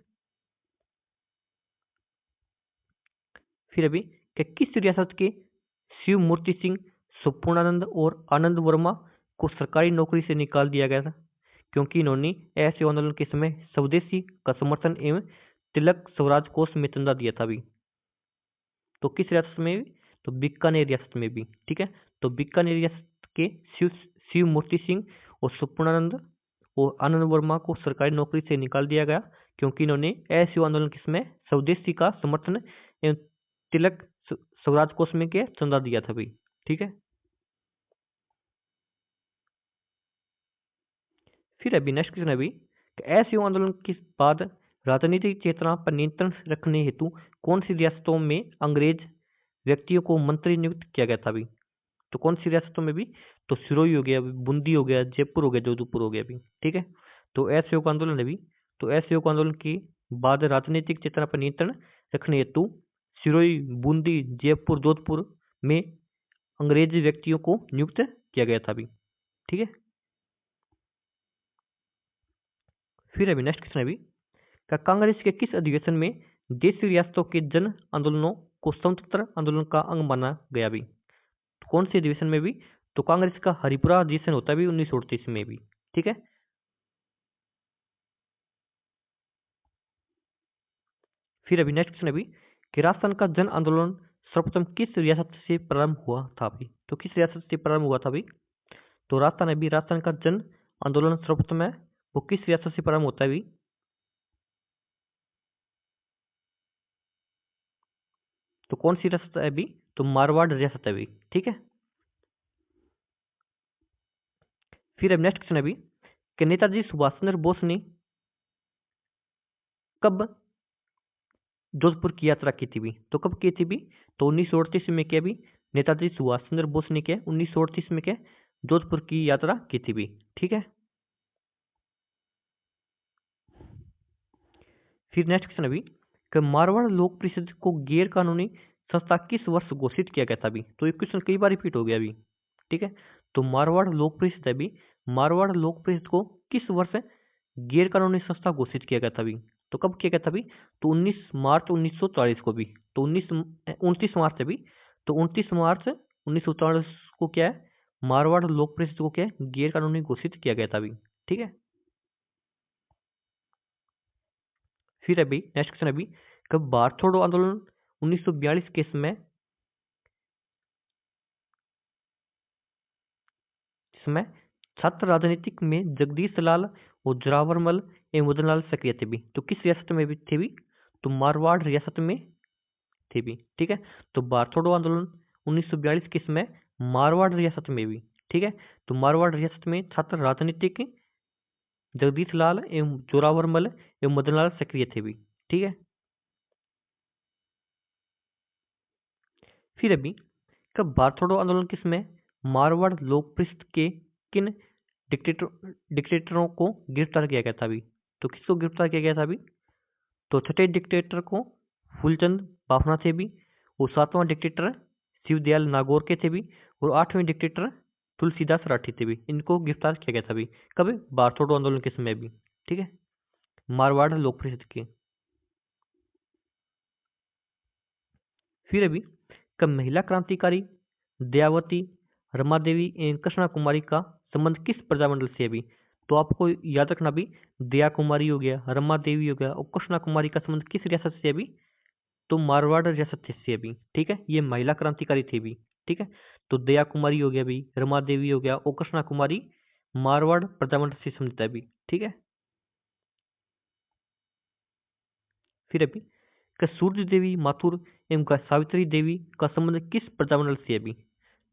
फिर अभी कि किस रियासत के शिव मूर्ति सिंह, सुपूर्णानंद और आनंद वर्मा को सरकारी नौकरी से निकाल दिया गया था क्योंकि इन्होंने ऐसे आंदोलन के समय स्वदेशी का समर्थन एवं तिलक स्वराज कोष में चंदा दिया था भी। तो किस रियासत में भी, तो बीकानेर रियासत में भी। ठीक है। तो बीकानेर रियासत के शिव शिव मूर्ति सिंह और सुपूर्णानंद और आनंद वर्मा को सरकारी नौकरी से निकाल दिया गया क्योंकि इन्होंने ऐसे आंदोलन के समय स्वदेशी का समर्थन एवं तिलक स्वराज कोष में के चंदा दिया था भी। ठीक है। फिर अभी नेक्स्ट क्वेश्चन अभी कि ऐसे आंदोलन के बाद राजनीतिक चेतना पर नियंत्रण रखने हेतु कौन सी रियासतों में अंग्रेज व्यक्तियों को मंत्री नियुक्त किया गया था भी, तो कौन सी रियासतों में भी, तो सिरोही हो गया, बूंदी हो गया, जयपुर हो गया, जोधपुर हो गया भी। ठीक है। तो असहयोग आंदोलन है भी, तो असहयोग आंदोलन के बाद राजनीतिक चेतना पर नियंत्रण रखने हेतु सिरोही, बूंदी, जयपुर, जोधपुर में अंग्रेज व्यक्तियों को नियुक्त किया गया था भी। ठीक है। फिर अभी नेक्स्ट क्वेश्चन अभी का कांग्रेस के किस अधिवेशन में देशी रियासतों के जन आंदोलनों को स्वतंत्र आंदोलन का अंग माना गया भी, तो कौन से अधिवेशन में भी, तो कांग्रेस का हरिपुरा अधिवेशन होता है भी 1938 में भी। ठीक है। फिर अभी नेक्स्ट क्वेश्चन अभी कि राजस्थान का जन आंदोलन सर्वप्रथम किस रियासत से प्रारंभ हुआ था अभी, तो किस रियासत से प्रारंभ हुआ था अभी, तो राजस्थान अभी राजस्थान का जन आंदोलन सर्वप्रथम है वो किस रियासत से प्रारंभ होता है अभी, तो कौन सी रियासत है अभी, तो मारवाड़ रियासत है अभी। ठीक है। फिर अब नेक्स्ट क्वेश्चन अभी कि नेताजी सुभाष चंद्र बोस ने कब जोधपुर की यात्रा की थी भी, तो कब की थी भी, तो 1938 में क्या भी, नेताजी सुभाष चंद्र बोस ने क्या 1938 में क्या जोधपुर की यात्रा की थी भी। ठीक है। फिर नेक्स्ट क्वेश्चन अभी कि मारवाड़ लोक परिषद को गैर कानूनी संस्था किस वर्ष घोषित किया गया था अभी, तो ये क्वेश्चन कई बार रिपीट हो गया अभी। ठीक है। तो मारवाड़ लोक परिषद अभी मारवाड़ लोक परिषद को किस वर्ष गैर कानूनी संस्था घोषित किया गया था अभी, तो कब किया गया था अभी, तो 19 मार्च 1944 को भी, तो 29 मार्च अभी, तो 29 मार्च 1944 को क्या है मारवाड़ लोक परिषद को क्या है गैर कानूनी घोषित किया गया था अभी। ठीक है। फिर अभी नेक्स्ट क्वेश्चन अभी कब भारत छोड़ो आंदोलन 1942 के समय जिसमें छात्र राजनीतिक में जगदीश लाल और जोरावर मल एवं मदन लाल सक्रिय थे भी, तो किस रियासत में भी थे भी, तो मारवाड़ रियासत में थे भी। ठीक है। तो भारत छोड़ो आंदोलन 1942 के समय मारवाड़ रियासत में भी। ठीक है। तो मारवाड़ रियासत में छात्र राजनीतिक जगदीश लाल एवं जोरावर मल एवं मदन लाल सक्रिय थे भी। ठीक है। फिर अभी कब भारत छोड़ो आंदोलन के समय मारवाड़ लोक परिषद के किन डिक्टेटरों को गिरफ्तार किया गया था अभी, तो किसको गिरफ्तार किया गया था अभी, तो छठे डिक्टेटर को फूलचंद बाफना थे भी, और सातवां डिक्टेटर शिवदयाल नागौर के थे भी, और आठवें डिक्टेटर तुलसीदास राठी थे भी। इनको गिरफ्तार किया गया था अभी कब, भारत छोड़ो आंदोलन के समय भी। ठीक है। मारवाड़ लोक परिषद के। फिर अभी कब महिला क्रांतिकारी दयावती, रमा देवी एवं कृष्णा कुमारी का संबंध किस प्रजामंडल से है अभी, तो आपको याद रखना भी दया कुमारी हो गया, रमा देवी हो गया और कृष्णा कुमारी का संबंध किस रियासत से है अभी, तो मारवाड़ रियासत से अभी। ठीक है। ये महिला क्रांतिकारी थे भी। ठीक है। तो दया कुमारी हो गया अभी, रमा देवी हो गया और कृष्णा कुमारी मारवाड़ प्रजामंडल से संबंधित है अभी। ठीक है। फिर अभी का सूर्य देवी माथुर एवं का सावित्री देवी का संबंध किस प्रजामंडल से है अभी,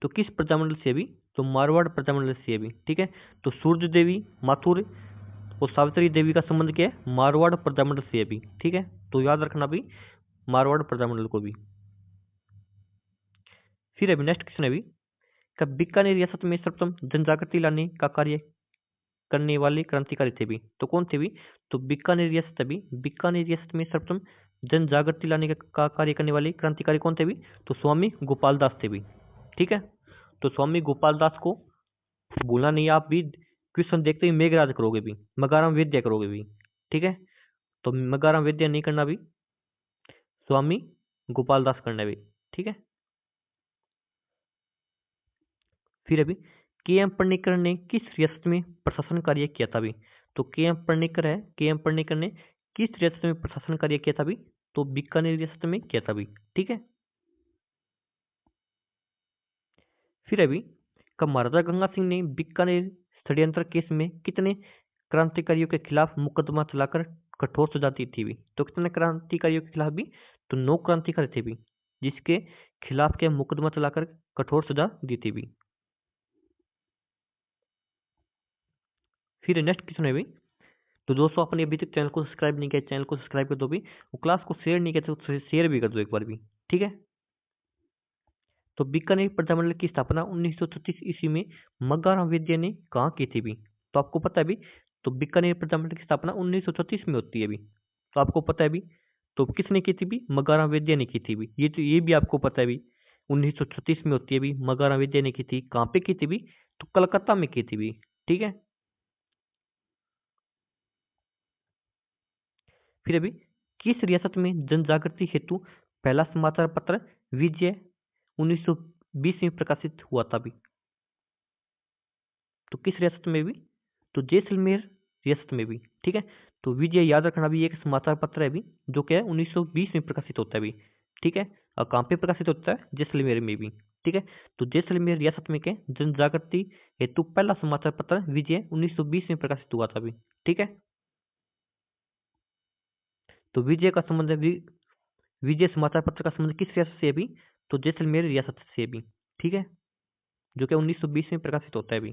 तो किस प्रजामंडल से अभी? तो मारवाड़ प्रजामंडल से अभी। ठीक है, तो सूर्य देवी, माथुर और सावित्री देवी का संबंध क्या है? मारवाड़ प्रजामंडल से अभी। ठीक है, तो याद रखना भी मारवाड़ प्रजामंडल को भी। फिर अभी नेक्स्ट क्वेश्चन है अभी, कब बीकानेर रियासत में सर्वप्रथम जनजागृति लाने का कार्य करने वाले क्रांतिकारी थे भी? तो कौन थे भी? तो बीकानेर रियासत अभी, बीकानेर रियासत में सर्वप्रथम जन जागृति लाने का कार्य करने वाले क्रांतिकारी कौन थे भी? तो स्वामी गोपाल दास थे भी। ठीक है, तो स्वामी गोपाल दास को भूलना नहीं है। आप भी क्वेश्चन देखते ही मेघराज करोगे भी, मगाराम वेद्या करोगे भी। ठीक है, तो मगाराम वेद्या नहीं करना भी, स्वामी गोपाल दास करना भी। ठीक है, फिर अभी के एम पणिक्कर ने किस रियासत में प्रशासन कार्य किया था भी? तो के एम पणिक्कर है, के एम पणिक्कर ने किस रियासत में प्रशासन कार्य किया था भी? तो बीकानेर रियासत में किया था भी। ठीक है, फिर अभी कब महाराजा गंगा सिंह ने बीकानेर षड्यंत्र केस में कितने क्रांतिकारियों के खिलाफ मुकदमा चलाकर कठोर सजा दी थी भी? तो कितने क्रांतिकारियों के खिलाफ भी? तो 9 क्रांतिकारी थे भी, जिसके खिलाफ के मुकदमा चलाकर कठोर सजा दी थी भी। फिर नेक्स्ट क्वेश्चन है भी, तो दोस्तों अपने अभी तक चैनल को सब्सक्राइब नहीं किया, चैनल को सब्सक्राइब कर दो भी, और क्लास को शेयर नहीं किया तो शेयर भी कर दो एक बार भी। ठीक है, तो बीकानेर प्रजामंडल की स्थापना 1936 ईस्वी में मग्गाराम वेद्या ने कहाँ की थी भी? तो आपको पता है भी, तो बीकानेर प्रजामंडल की स्थापना 1936 में होती है भी। तो आपको पता है भी, तो किसने की थी भी? मग्गाराम वेद्या ने की थी भी। ये भी आपको पता है भी, 1936 में होती है भी, मग्गाराम वेद्या ने की थी। कहाँ पे की थी भी? तो कलकत्ता में की थी भी। ठीक है, फिर अभी किस रियासत में जनजागृति हेतु पहला समाचार पत्र विजय 1920 में प्रकाशित हुआ था भी? तो किस रियासत में भी? तो जैसलमेर रियासत में भी। ठीक है, तो विजय याद रखना भी एक समाचार पत्र है भी, जो क्या है 1920 में प्रकाशित होता है भी। ठीक है, और कहाँ पे प्रकाशित होता है? जैसलमेर में भी। ठीक है, तो जैसलमेर रियासत में क्या जनजागृति हेतु पहला समाचार पत्र विजय 1920 में प्रकाशित हुआ था भी। ठीक है, तो विजय का संबंध है विजय समाचार पत्र का संबंध किस रियासत से है भी? तो जैसलमेर रियासत से भी। ठीक है, जो कि 1920 में प्रकाशित होता है भी।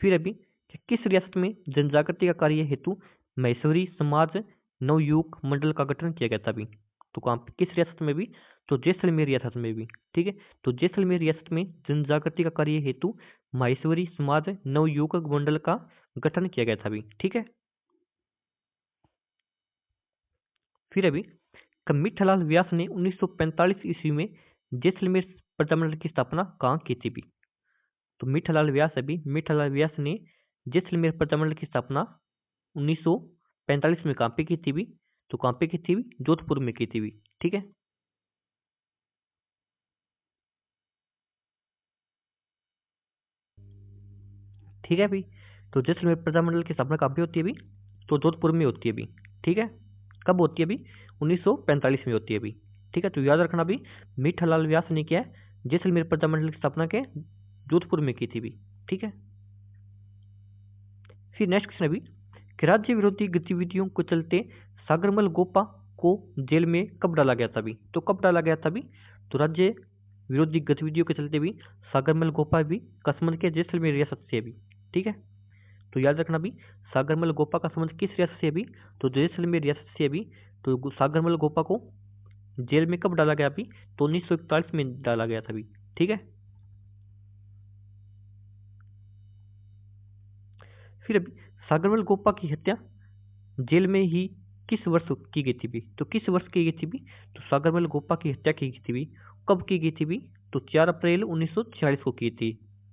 फिर अभी कि किस रियासत में जनजागृति का कार्य हेतु महेश्वरी समाज नवयुग मंडल का गठन किया गया था भी? तो कहाँ पे, किस रियासत में भी? तो जैसलमेर रियासत में भी। ठीक है, तो जैसलमेर रियासत में जनजागृति का कार्य हेतु माहेश्वरी समाज नवयुग मंडल का गठन किया गया था भी। ठीक है, फिर अभी मीठालाल व्यास ने 1945 ईस्वी में जैसलमेर प्रजामंडल की स्थापना कहाँ की थी भी? तो मीठालाल व्यास अभी, मीठालाल व्यास ने जैसलमेर प्रजामंडल की स्थापना 1945 में कहाँ पे की थी भी? तो कहाँ पे की थी भी? जोधपुर में की थी भी। ठीक है, ठीक है भी, तो जैसलमेर प्रजामंडल की स्थापना कहाँ पे होती है भी? तो जोधपुर में होती है भी। ठीक है, कब होती है भी? 1945 में होती है भी। ठीक है, तो याद रखना भी मीठालाल व्यास ने क्या है जैसलमेर प्रजामंडल की स्थापना के जोधपुर में की थी भी। ठीक है, फिर नेक्स्ट क्वेश्चन अभी कि राज्य विरोधी गतिविधियों को चलते सागरमल गोपा को जेल में कब डाला गया था भी? तो कब डाला गया था भी? तो राज्य विरोधी गतिविधियों के चलते भी सागरमल गोपा भी का संबंध क्या? जैसलमेर रियासत से भी। ठीक है, तो याद रखना भी सागरमल गोपा का संबंध किस रियासत से भी? तो जैसलमेर रियासत से भी। तो सागरमल गोपा को जेल में कब डाला गया भी? तो 1941 में डाला गया था भी। ठीक है, फिर अभी सागरमल गोपा की हत्या जेल में ही किस वर्ष की गई थी भी? तो किस वर्ष की गई थी भी? तो सागरमल गोपा की हत्या की गई थी भी, कब की गई थी भी? तो 4 अप्रैल 1946 को की थी।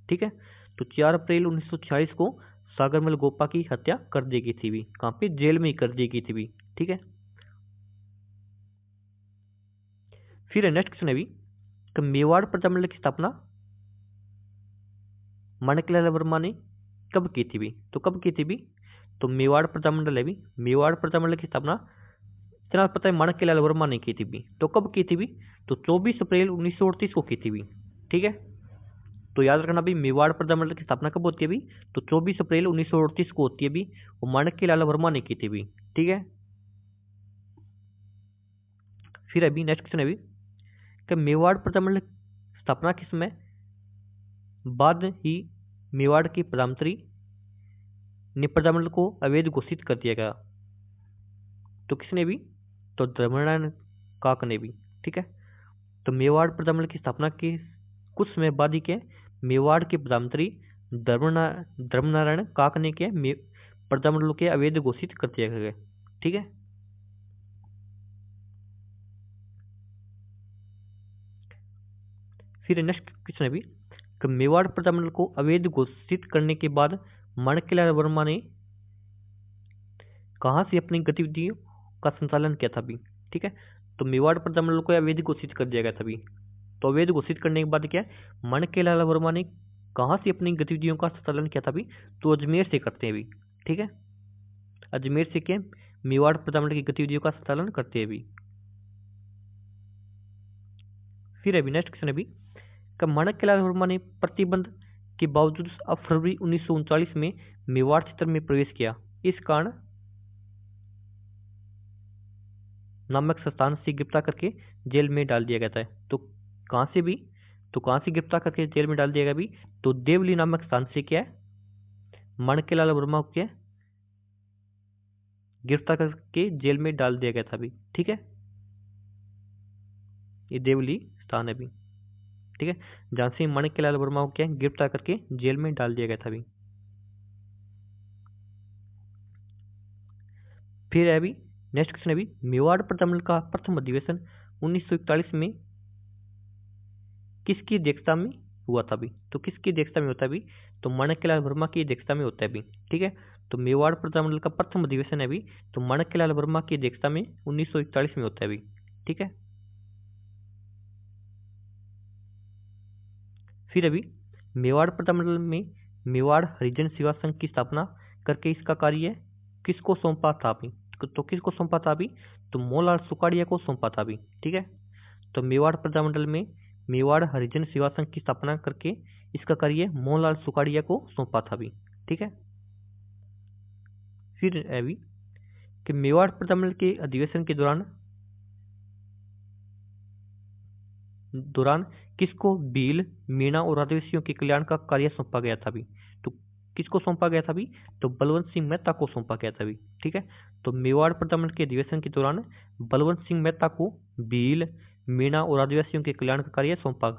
ठीक है, तो 4 अप्रैल 1946 को सागरमल गोपा की हत्या कर दी गई थी भी। कहाँ पे? जेल में ही कर दी गई थी भी। ठीक है, फिर नेक्स्ट क्वेश्चन है भी कि मेवाड़ प्रजामंडल की स्थापना माणिकलाल वर्मा ने कब की थी भी? तो कब की थी भी? तो मेवाड़ प्रजामंडल है भी, मेवाड़ प्रजामंडल की स्थापना इतना पता है माणिक्यलाल वर्मा ने की थी भी। तो कब की थी भी? तो 24 अप्रैल 1938 को की थी भी। ठीक है, तो याद रखना भी मेवाड़ प्रजामंडल की स्थापना कब होती है भी? तो 24 अप्रैल 1938 को होती है भी, और माणिक्यलाल वर्मा ने की थी भी। ठीक है, फिर अभी नेक्स्ट क्वेश्चन है भी कि मेवाड़ प्रजामंडल स्थापना के समय बाद ही मेवाड़ के प्रधानमंत्री ने प्रजामंडल को अवैध घोषित कर दिया गया। तो किसने भी? तो धर्मनारायण काक ने भी। ठीक है, तो मेवाड़ प्रजामंडल की स्थापना के कुछ समय बाद ही के मेवाड़ के प्रधानमंत्री धर्मनारायण काक ने के प्रजामंडल के अवैध घोषित कर दिया गया। ठीक है, फिर नेक्स्ट क्वेश्चन है भी कि मेवाड़ प्रजामंडल को अवैध घोषित करने के बाद माणिक्यलाल वर्मा ने कहां से अपनी गतिविधियों का संचालन किया था भी। ठीक है, तो मेवाड़ प्रजामंडल को अवैध घोषित कर दिया गया था भी। तो अवैध घोषित करने के बाद क्या माणिक्यलाल वर्मा ने कहां से अपनी गतिविधियों का संचालन किया था भी? तो अजमेर से करते हैं भी। ठीक है, अजमेर से क्या मेवाड़ प्रजामंडल की गतिविधियों का संचालन करते हैं भी। फिर अभी नेक्स्ट क्वेश्चन है भी कि माणिक्यलाल वर्मा ने प्रतिबंध के बावजूद अब फरवरी 1939 में मेवाड़ क्षेत्र में प्रवेश किया। इस कारण नामक संस्थान से गिरफ्तार करके जेल में डाल दिया गया था। तो कहां से भी? तो कहां से गिरफ्तार करके जेल में डाल दिया गया भी? तो देवली नामक स्थान से क्या है माणिक्यलाल वर्मा को क्या गिरफ्तार करके जेल में डाल दिया गया था भी। ठीक है, ये देवली स्थान है भी। ठीक है, जहां से माणिक्यलाल वर्मा को क्या गिरफ्तार करके जेल में डाल दिया गया था भी। फिर है अभी नेक्स्ट क्वेश्चन है भी मेवाड़ प्रजामंडल का प्रथम अधिवेशन 1941 में किसकी अध्यक्षता में हुआ था भी? तो किसकी अध्यक्षता में होता है भी? तो माणिक्यलाल वर्मा की अध्यक्षता में होता है भी। ठीक है, तो मेवाड़ प्रजामंडल का प्रथम अधिवेशन है भी तो माणिक्यलाल वर्मा की अध्यक्षता में 1941 में होता है भी। ठीक है, फिर अभी मेवाड़ प्रजामंडल में मेवाड़ हरिजन सेवा संघ की स्थापना करके इसका कार्य किसको सौंपा था अभी? तो किसको सौंपा था अभी? तो मोहनलाल सुखाड़िया को सौंपा था अभी। ठीक है, तो मेवाड़ प्रजामंडल में मेवाड़ हरिजन सेवा संघ की स्थापना करके इसका कार्य मोहनलाल सुखाड़िया को सौंपा था अभी। ठीक है, फिर अभी कि मेवाड़ प्रजामंडल के अधिवेशन के दौरान किसको भील मीणा और आदिवासियों के कल्याण का कार्य सौंपा गया था भी? तो किसको सौंपा गया था भी? तो बलवंत सिंह मेहता को सौंपा गया था भी। ठीक है, तो मेवाड़ प्रजामंडल के अधिवेशन के दौरान बलवंत सिंह मेहता को भील मीणा और आदिवासियों के कल्याण का कार्य सौंपा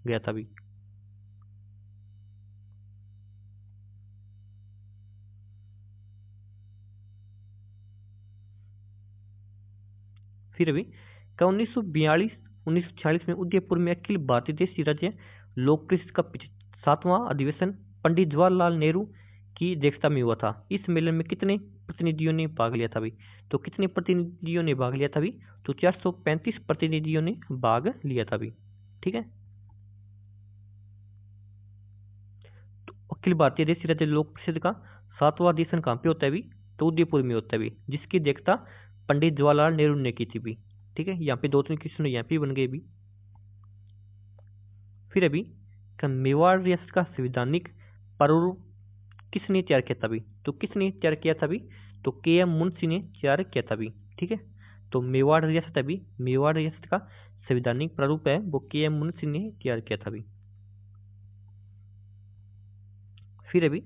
गया था भी। फिर अभी का 1942-1946 में उदयपुर में अखिल भारतीय देशी राज्य लोक परिषद का 7वां अधिवेशन पंडित जवाहरलाल नेहरू की अध्यक्षता में हुआ था। इस सम्मेलन में कितने प्रतिनिधियों ने भाग लिया था भी? तो कितने प्रतिनिधियों ने भाग लिया था भी? तो 435 प्रतिनिधियों ने भाग लिया था भी। ठीक है, तो अखिल भारतीय देशी राज्य लोक परिषद का 7वां अधिवेशन कहाँ पे होता है भी? तो उदयपुर में होता है भी, जिसकी अध्यक्षता पंडित जवाहरलाल नेहरू ने की थी भी। ठीक है, यहाँ पे 2-3 क्वेश्चन यहाँ पे बन गए भी। फिर अभी मेवाड़ रियासत का संवैधानिक प्रारूप किसने तैयार किया था भी? तो किसने तैयार किया था भी? तो के.एम. मुंशी ने तैयार किया था भी। ठीक है, तो मेवाड़ रियासत अभी मेवाड़ रियासत का संवैधानिक प्रारूप है वो के.एम. मुंशी ने तैयार किया था भी। फिर अभी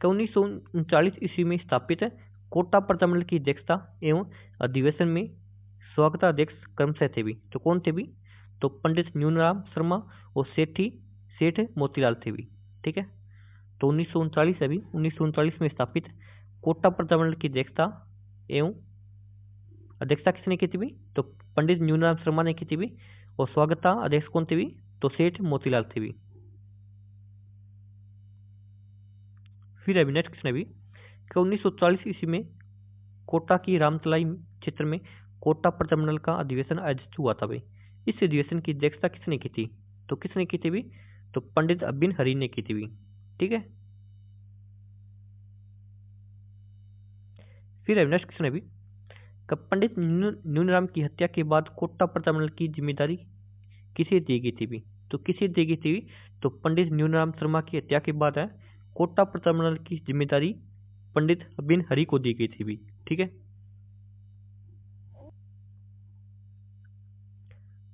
1939 ईस्वी में स्थापित कोटा प्रजामंडल की अध्यक्षता एवं अधिवेशन में स्वागताध्यक्ष क्रमशः थे भी। तो कौन थे भी? तो पंडित न्यूनराम शर्मा और सेठ मोतीलाल थे भी। ठीक है, तो 1939 अभी 1939 में स्थापित कोटा प्रजामंडल की अध्यक्षता किसने की थी भी? तो पंडित न्यूनराम शर्मा ने की थी भी। और स्वागता अध्यक्ष कौन थे भी? तो सेठ मोतीलाल थे भी। फिर अभी नेक्स्ट क्वेश्चन अभी 1940 ईस्वी में कोटा की रामतलाई क्षेत्र में कोटा प्रजामंडल का अधिवेशन आयोजित हुआ था भाई। इस अधिवेशन की अध्यक्षता किसने की थी? तो किसने की थी भी? तो पंडित अबिन हरि ने की थी भी। ठीक है, फिर नेक्स्ट क्वेश्चन है भी पंडित न्यूनराम की हत्या के बाद कोटा प्रजामंडल की जिम्मेदारी किसे दी गई थी भी? तो किसे दी गई थी? तो पंडित न्यूनराम शर्मा की हत्या के बाद है कोटा प्रजामंडल की जिम्मेदारी पंडित अबिन हरि को दी गई थी भी। ठीक है,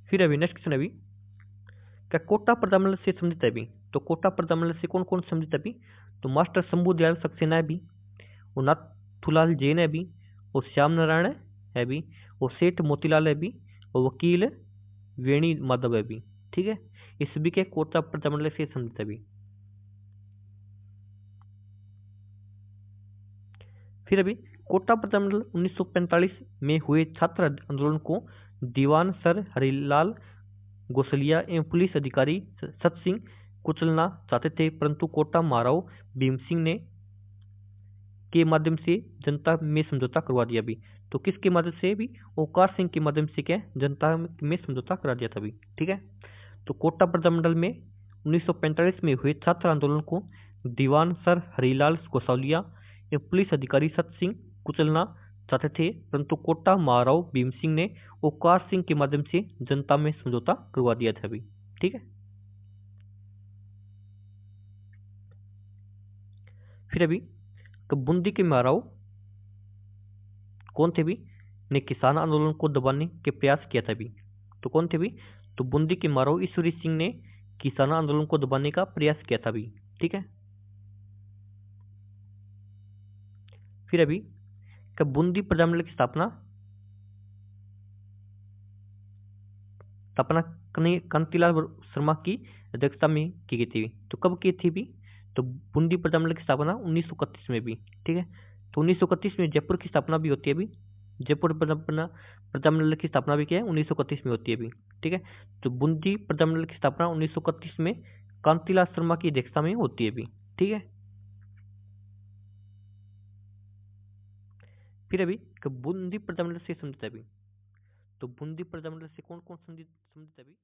फिर अभी नेक्स्ट क्वेश्चन अभी, क्या कोटा प्रजामंडल से संबंधित है अभी? तो कोटा प्रजामंडल से कौन कौन संबंधित है अभी? तो मास्टर शंभू दयाल सक्सेना है अभी, और नाथूलाल जैन है अभी, और श्याम नारायण है अभी, और सेठ मोतीलाल है अभी, और वकील वेणी माधव है अभी। ठीक है, इस सभी के कोटा प्रजामंडल से संबंधित है अभी। फिर अभी कोटा प्रजामंडल 1945 में हुए छात्र आंदोलन को दीवान सर हरिलाल गोसलिया एवं पुलिस अधिकारी सत सिंह कुचलना चाहते थे, परंतु कोटा महाराव भीम सिंह ने के माध्यम से जनता में समझौता करवा दिया भी। तो किसके माध्यम से भी? ओकार सिंह के माध्यम से क्या जनता में समझौता करा दिया था भी। ठीक है, तो कोटा प्रजामंडल में 1945 में हुए छात्र आंदोलन को दीवान सर हरिलाल गोसालिया एवं पुलिस अधिकारी सत सिंह कुचलना चाहते थे, परंतु कोटा महाराव भीम सिंह ने ओकार सिंह के माध्यम से जनता में समझौता करवा दिया था अभी। ठीक है, फिर अभी तो बूंदी के महाराव कौन थे भी? ने किसान आंदोलन को दबाने के प्रयास किया था भी। तो कौन थे भी? तो बूंदी के महाराव ईश्वरी सिंह ने किसान आंदोलन को दबाने का प्रयास किया था भी। ठीक है, फिर अभी कब बूंदी प्रजामंडल की स्थापना स्थापना कांतिलाल शर्मा की अध्यक्षता में की गई थी। तो कब की थी भी? तो बूंदी प्रजामंडल की स्थापना 1931 में भी। ठीक है, तो 1931 में जयपुर की स्थापना भी होती है अभी। जयपुर प्रजामंडल की स्थापना भी क्या है? 1931 में होती है अभी। ठीक है, तो बूंदी प्रजामंडल की स्थापना 1931 में कांतिलाल शर्मा की अध्यक्षता में होती है अभी। ठीक है, फिर अभी बूंदी प्रजामंडल से संबंधित है अभी। तो बूंदी प्रजामंडल से कौन कौन संबंधित संबंधित है अभी?